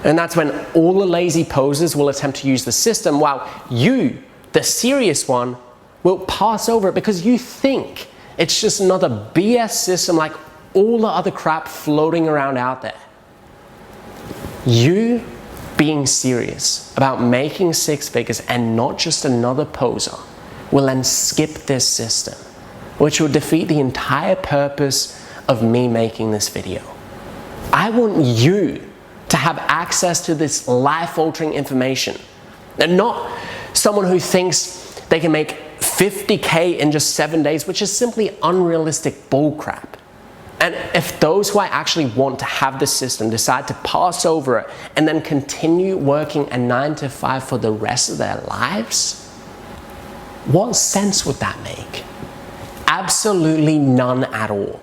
And that's when all the lazy posers will attempt to use the system, while you, the serious one, will pass over it because you think it's just another BS system like all the other crap floating around out there. You being serious about making six figures and not just another poser will then skip this system, which will defeat the entire purpose of me making this video. I want you to have access to this life-altering information, and not someone who thinks they can make 50K in just 7 days, which is simply unrealistic bullcrap. And if those who I actually want to have the system decide to pass over it and then continue working a 9 to 5 for the rest of their lives, what sense would that make? Absolutely none at all.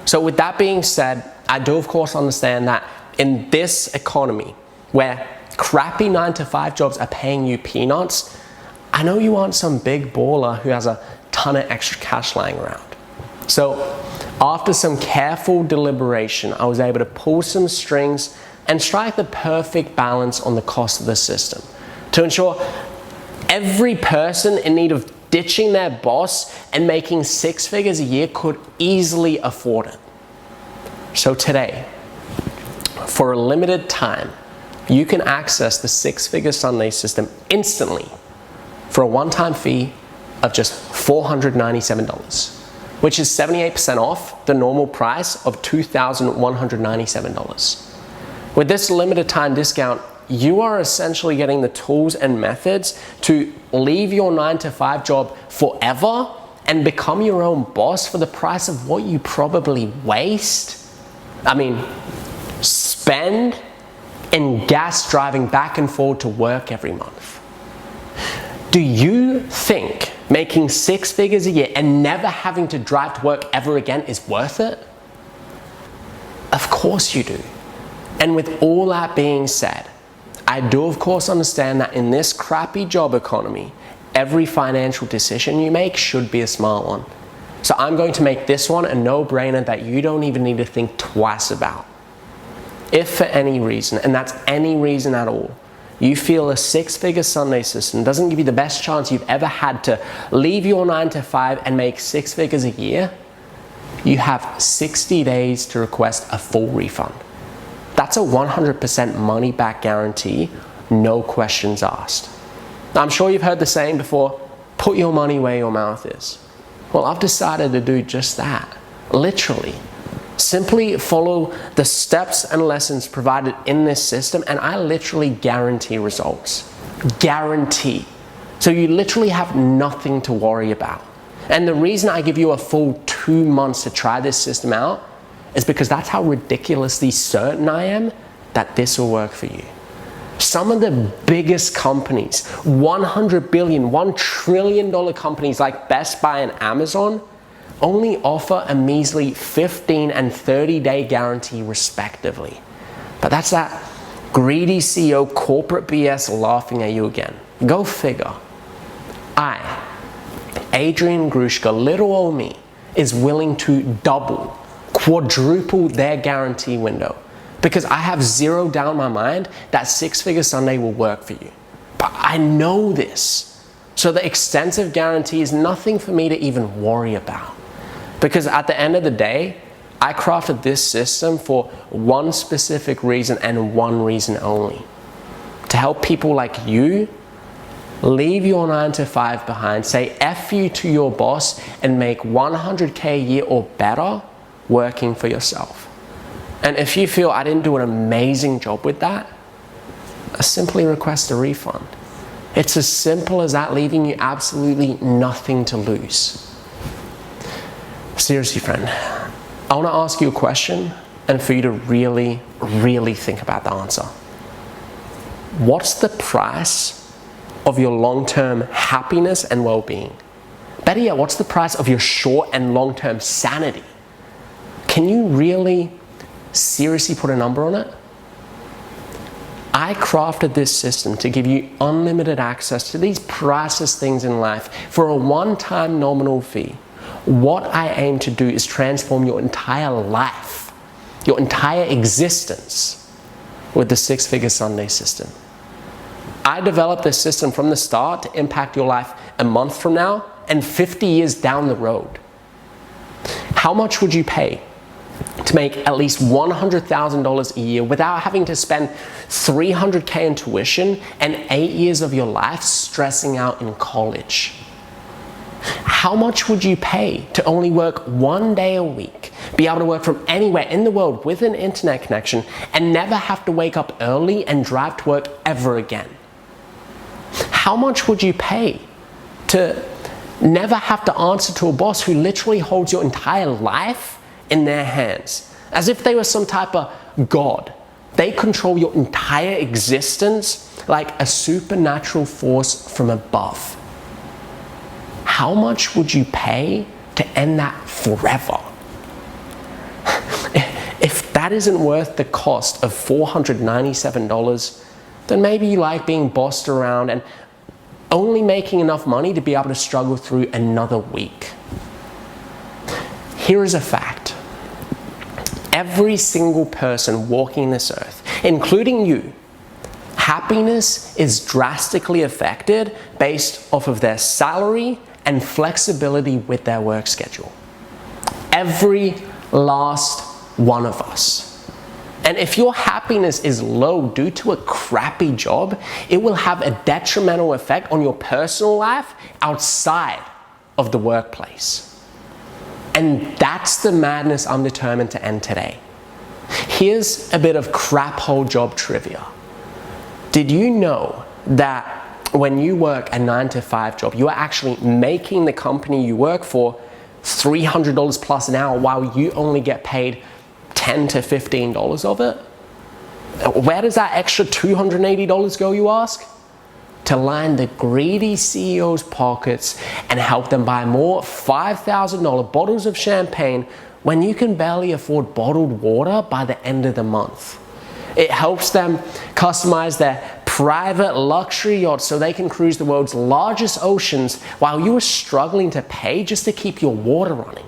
So with that being said, I do of course understand that in this economy where crappy 9 to 5 jobs are paying you peanuts, I know you aren't some big baller who has a ton of extra cash lying around. So after some careful deliberation, I was able to pull some strings and strike the perfect balance on the cost of the system to ensure every person in need of ditching their boss and making six figures a year could easily afford it. So today, for a limited time, you can access the Six Figure Sunday system instantly for a one-time fee of just $497, which is 78% off the normal price of $2,197. With this limited time discount, you are essentially getting the tools and methods to leave your 9 to 5 job forever and become your own boss for the price of what you probably spend in gas driving back and forth to work every month. Do you think making six figures a year and never having to drive to work ever again is worth it? Of course you do. And with all that being said, I do of course understand that in this crappy job economy, every financial decision you make should be a smart one. So I'm going to make this one a no-brainer that you don't even need to think twice about. If for any reason, and that's any reason at all, you feel a six-figure Sunday system doesn't give you the best chance you've ever had to leave your 9 to 5 and make six figures a year, you have 60 days to request a full refund. That's a 100% money back guarantee, no questions asked. Now, I'm sure you've heard the saying before, put your money where your mouth is. Well, I've decided to do just that, literally. Simply follow the steps and lessons provided in this system and I literally guarantee results. Guarantee. So you literally have nothing to worry about. And the reason I give you a full 2 months to try this system out is because that's how ridiculously certain I am that this will work for you. Some of the biggest companies, 100 billion, $1 trillion companies like Best Buy and Amazon, only offer a measly 15 and 30-day guarantee respectively. But that's that greedy CEO corporate BS laughing at you again. Go figure. I, Adrian Grushka, little old me, is willing to double, quadruple their guarantee window because I have zero doubt in my mind that Six Figure Sunday will work for you. But I know this. So the extensive guarantee is nothing for me to even worry about. Because at the end of the day, I crafted this system for one specific reason and one reason only. To help people like you leave your 9 to 5 behind, say F you to your boss and make 100K a year or better working for yourself. And if you feel I didn't do an amazing job with that, I simply request a refund. It's as simple as that, leaving you absolutely nothing to lose. Seriously, friend, I want to ask you a question and for you to really, really think about the answer. What's the price of your long-term happiness and well-being? Better yet, what's the price of your short and long-term sanity? Can you really seriously put a number on it? I crafted this system to give you unlimited access to these priceless things in life for a one-time nominal fee. What I aim to do is transform your entire life, your entire existence with the Six Figure Sunday system. I developed this system from the start to impact your life a month from now and 50 years down the road. How much would you pay to make at least $100,000 a year without having to spend $300K in tuition and 8 years of your life stressing out in college? How much would you pay to only work 1 day a week, be able to work from anywhere in the world with an internet connection, and never have to wake up early and drive to work ever again? How much would you pay to never have to answer to a boss who literally holds your entire life in their hands, as if they were some type of god? They control your entire existence like a supernatural force from above. How much would you pay to end that forever? If that isn't worth the cost of $497, then maybe you like being bossed around and only making enough money to be able to struggle through another week. Here is a fact. Every single person walking this earth, including you, happiness is drastically affected based off of their salary and flexibility with their work schedule. Every last one of us. And if your happiness is low due to a crappy job, it will have a detrimental effect on your personal life outside of the workplace. And that's the madness I'm determined to end today. Here's a bit of crap hole job trivia. Did you know that when you work a 9-to-5 job, you are actually making the company you work for $300 plus an hour while you only get paid $10 to $15 of it? Where does that extra $280 go, you ask? To line the greedy CEO's pockets and help them buy more $5,000 bottles of champagne when you can barely afford bottled water by the end of the month. It helps them customize their private luxury yachts so they can cruise the world's largest oceans while you are struggling to pay just to keep your water running.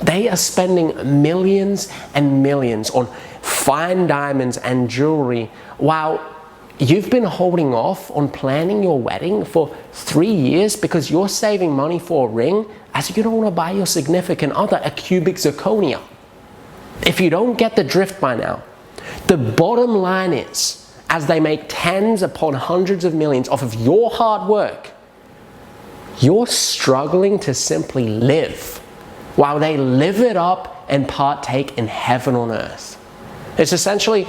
They are spending millions and millions on fine diamonds and jewelry while you've been holding off on planning your wedding for 3 years because you're saving money for a ring as you don't want to buy your significant other a cubic zirconia. If you don't get the drift by now, the bottom line is, as they make tens upon hundreds of millions off of your hard work, you're struggling to simply live while they live it up and partake in heaven on earth. It's essentially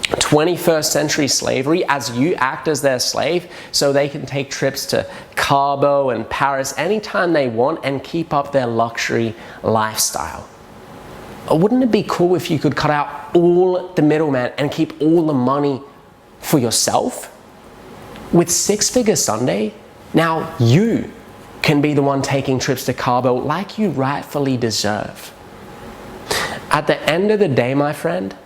21st century slavery as you act as their slave so they can take trips to Cabo and Paris anytime they want and keep up their luxury lifestyle. Wouldn't it be cool if you could cut out all the middlemen and keep all the money for yourself? With Six Figure Sunday, now you can be the one taking trips to Cabo like you rightfully deserve. At the end of the day, my friend,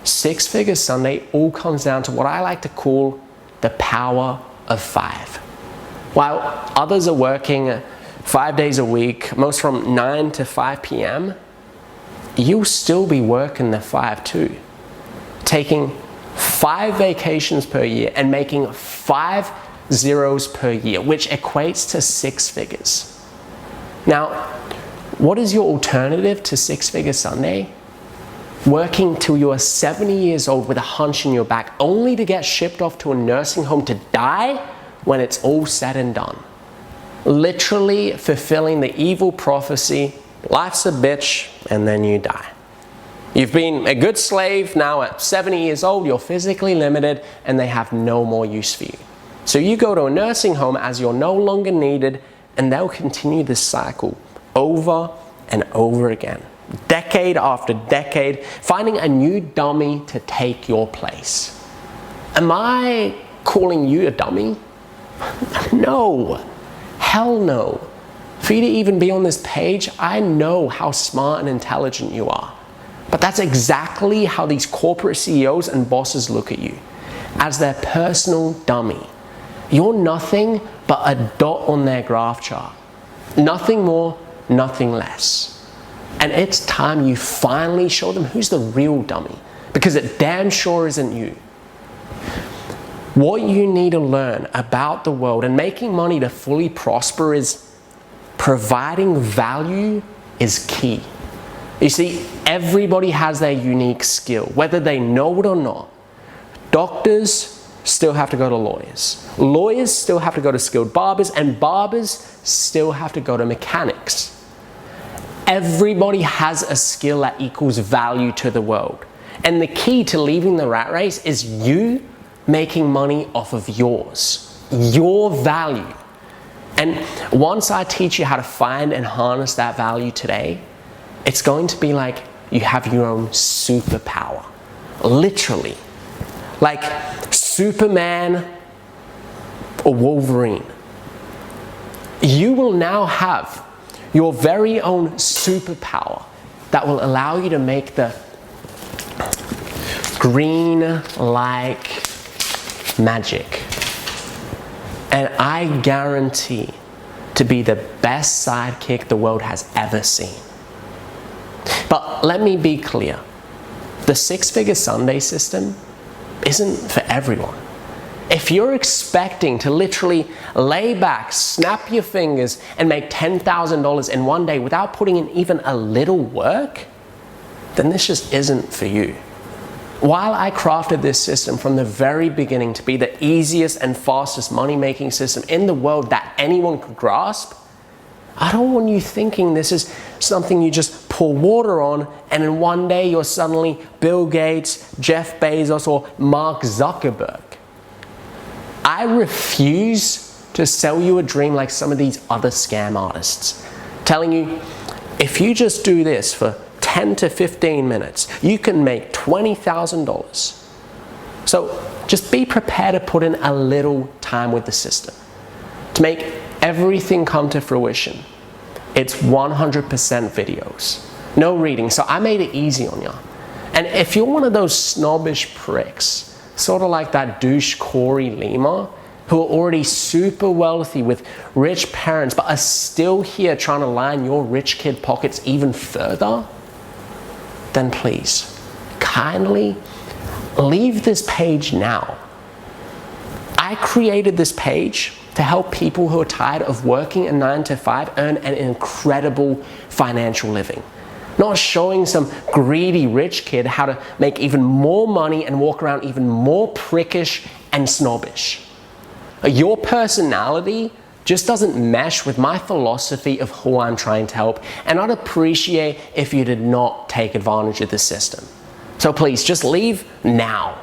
Six Figure Sunday all comes down to what I like to call the power of 5. While others are working 5 days a week, most from 9 to 5 p.m., you'll still be working the 5 too. Taking 5 vacations per year and making 5 zeros per year, which equates to 6 figures. Now, what is your alternative to Six Figure Sunday? Working till you are 70 years old with a hunch in your back, only to get shipped off to a nursing home to die when it's all said and done. Literally fulfilling the evil prophecy, life's a bitch, and then you die. You've been a good slave, now at 70 years old, you're physically limited, and they have no more use for you. So you go to a nursing home as you're no longer needed, and they'll continue this cycle over and over again. Decade after decade, finding a new dummy to take your place. Am I calling you a dummy? No. Hell no. For you to even be on this page, I know how smart and intelligent you are. But that's exactly how these corporate CEOs and bosses look at you. as their personal dummy. You're nothing but a dot on their graph chart. Nothing more, nothing less. And it's time you finally show them who's the real dummy, because it damn sure isn't you. What you need to learn about the world and making money to fully prosper is providing value is key. You see, everybody has their unique skill, whether they know it or not. Doctors still have to go to lawyers. Lawyers still have to go to skilled barbers, and barbers still have to go to mechanics. Everybody has a skill that equals value to the world. And the key to leaving the rat race is you making money off of yours, your value. And once I teach you how to find and harness that value today, it's going to be like you have your own superpower, literally. Like Superman or Wolverine. You will now have your very own superpower that will allow you to make the green-like magic. And I guarantee to be the best sidekick the world has ever seen. But let me be clear. The six-figure Sunday system isn't for everyone. If you're expecting to literally lay back, snap your fingers, and make $10,000 in one day without putting in even a little work, then this just isn't for you. While I crafted this system from the very beginning to be the easiest and fastest money-making system in the world that anyone could grasp, I don't want you thinking this is something you just pour water on and in one day you're suddenly Bill Gates, Jeff Bezos, or Mark Zuckerberg. I refuse to sell you a dream like some of these other scam artists, telling you, if you just do this for 10 to 15 minutes, you can make $20,000. So just be prepared to put in a little time with the system. To make everything come to fruition, it's 100% videos. No reading, so I made it easy on you. And if you're one of those snobbish pricks, sort of like that douche Corey Lima, who are already super wealthy with rich parents, but are still here trying to line your rich kid pockets even further, then please, kindly leave this page now. I created this page to help people who are tired of working a 9-to-5 earn an incredible financial living. Not showing some greedy rich kid how to make even more money and walk around even more prickish and snobbish. Your personality just doesn't mesh with my philosophy of who I'm trying to help, and I'd appreciate if you did not take advantage of the system. So please, just leave now.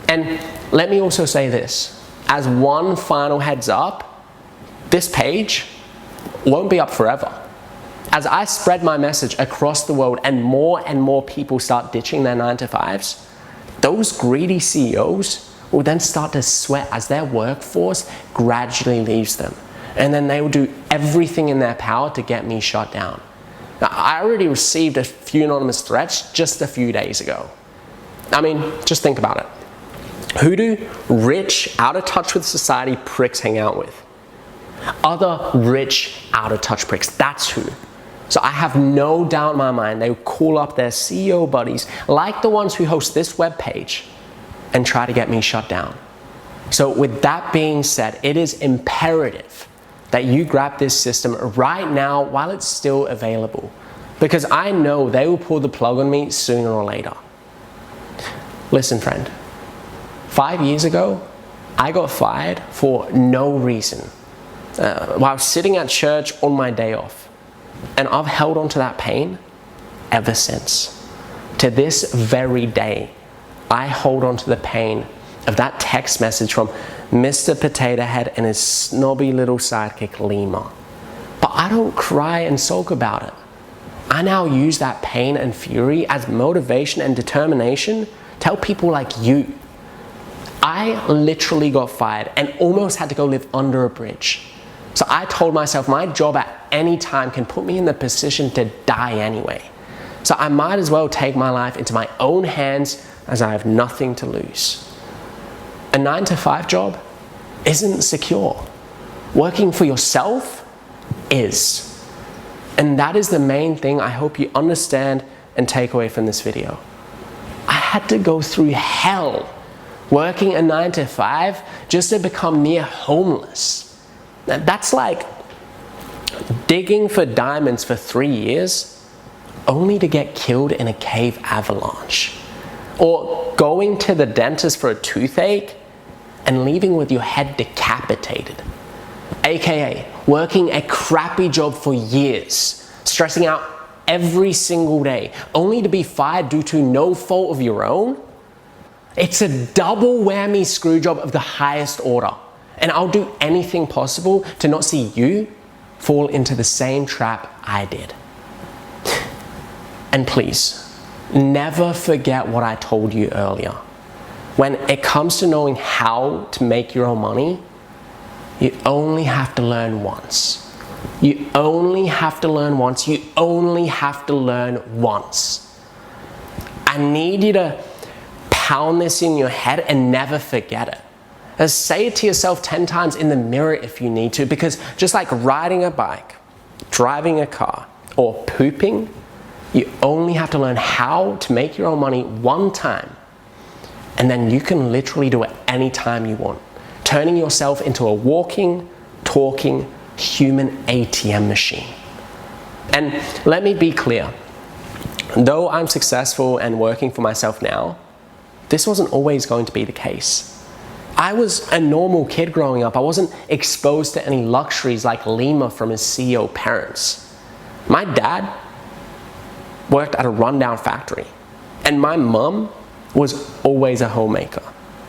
And let me also say this, as one final heads up, this page won't be up forever. As I spread my message across the world and more people start ditching their 9-to-5s, those greedy CEOs will then start to sweat as their workforce gradually leaves them. And then they will do everything in their power to get me shut down. Now, I already received a few anonymous threats just a few days ago. I mean, just think about it. Who do rich, out of touch with society pricks hang out with? Other rich, out of touch pricks. That's who. So I have no doubt in my mind they will call up their CEO buddies, like the ones who host this webpage, and try to get me shut down. So with that being said, it is imperative that you grab this system right now while it's still available, because I know they will pull the plug on me sooner or later. Listen, friend, 5 years ago, I got fired for no reason while I was sitting at church on my day off. And I've held on to that pain ever since. To this very day, I hold on to the pain of that text message from Mr. Potato Head and his snobby little sidekick Lima. But I don't cry and sulk about it. I now use that pain and fury as motivation and determination to help people like you. I literally got fired and almost had to go live under a bridge. So I told myself my job at any time can put me in the position to die anyway. So I might as well take my life into my own hands as I have nothing to lose. A 9-to-5 job isn't secure. Working for yourself is. And that is the main thing I hope you understand and take away from this video. I had to go through hell working a 9-to-5 just to become near homeless. Now, that's like digging for diamonds for 3 years only to get killed in a cave avalanche. Or going to the dentist for a toothache and leaving with your head decapitated. AKA working a crappy job for years, stressing out every single day, only to be fired due to no fault of your own. It's a double whammy screw job of the highest order. And I'll do anything possible to not see you fall into the same trap I did. And please, never forget what I told you earlier. When it comes to knowing how to make your own money, you only have to learn once. You only have to learn once. You only have to learn once. I need you to pound this in your head and never forget it. And say it to yourself 10 times in the mirror if you need to, because just like riding a bike, driving a car, or pooping, you only have to learn how to make your own money one time, and then you can literally do it anytime you want, turning yourself into a walking, talking, human ATM machine. And let me be clear, though I'm successful and working for myself now, this wasn't always going to be the case. I was a normal kid growing up. I wasn't exposed to any luxuries like Lima from his CEO parents. My dad worked at a rundown factory, and my mum was always a homemaker.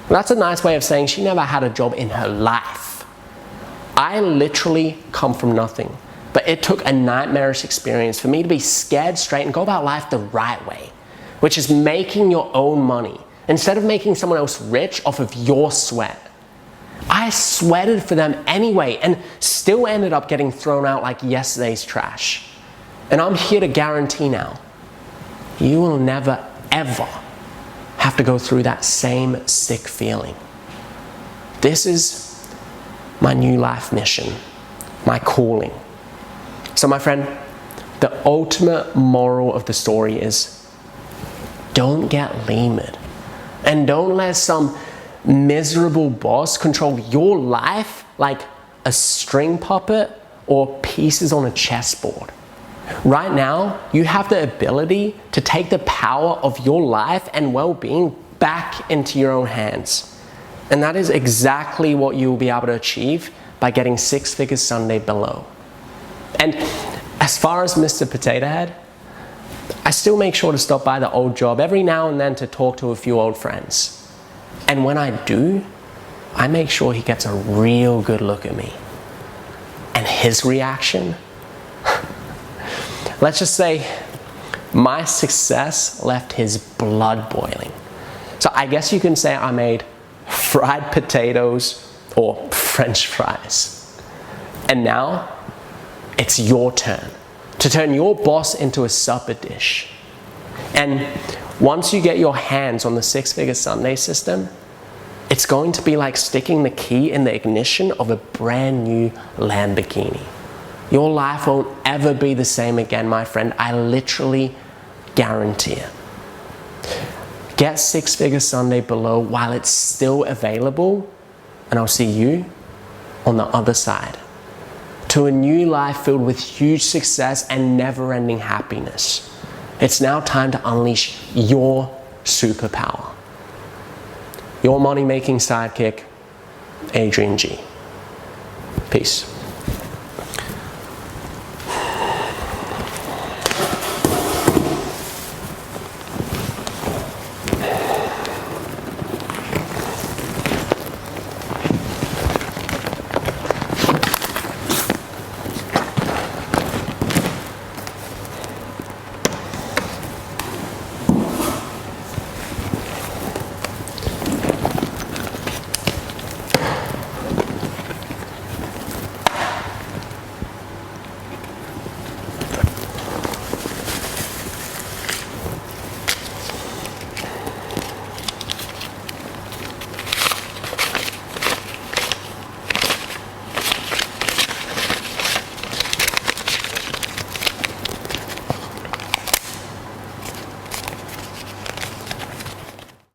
That's a nice way of saying she never had a job in her life. I literally come from nothing, but it took a nightmarish experience for me to be scared straight and go about life the right way, which is making your own money instead of making someone else rich off of your sweat. I sweated for them anyway and still ended up getting thrown out like yesterday's trash. And I'm here to guarantee now, you will never ever have to go through that same sick feeling. This is my new life mission, my calling. So my friend, the ultimate moral of the story is don't get Lima'd, and don't let some miserable boss control your life like a string puppet or pieces on a chessboard. Right now, you have the ability to take the power of your life and well-being back into your own hands. And that is exactly what you will be able to achieve by getting Six Figures Sunday below. And as far as Mr. Potato Head, I still make sure to stop by the old job every now and then to talk to a few old friends. And when I do, I make sure he gets a real good look at me. And his reaction, let's just say my success left his blood boiling. So I guess you can say I made fried potatoes or French fries. And now it's your turn to turn your boss into a supper dish. And once you get your hands on the Six Figure Sunday system, it's going to be like sticking the key in the ignition of a brand new Lamborghini. Your life won't ever be the same again, my friend. I literally guarantee it. Get Six Figure Sunday below while it's still available, and I'll see you on the other side. To a new life filled with huge success and never-ending happiness. It's now time to unleash your superpower. Your money-making sidekick, Adrian G. Peace.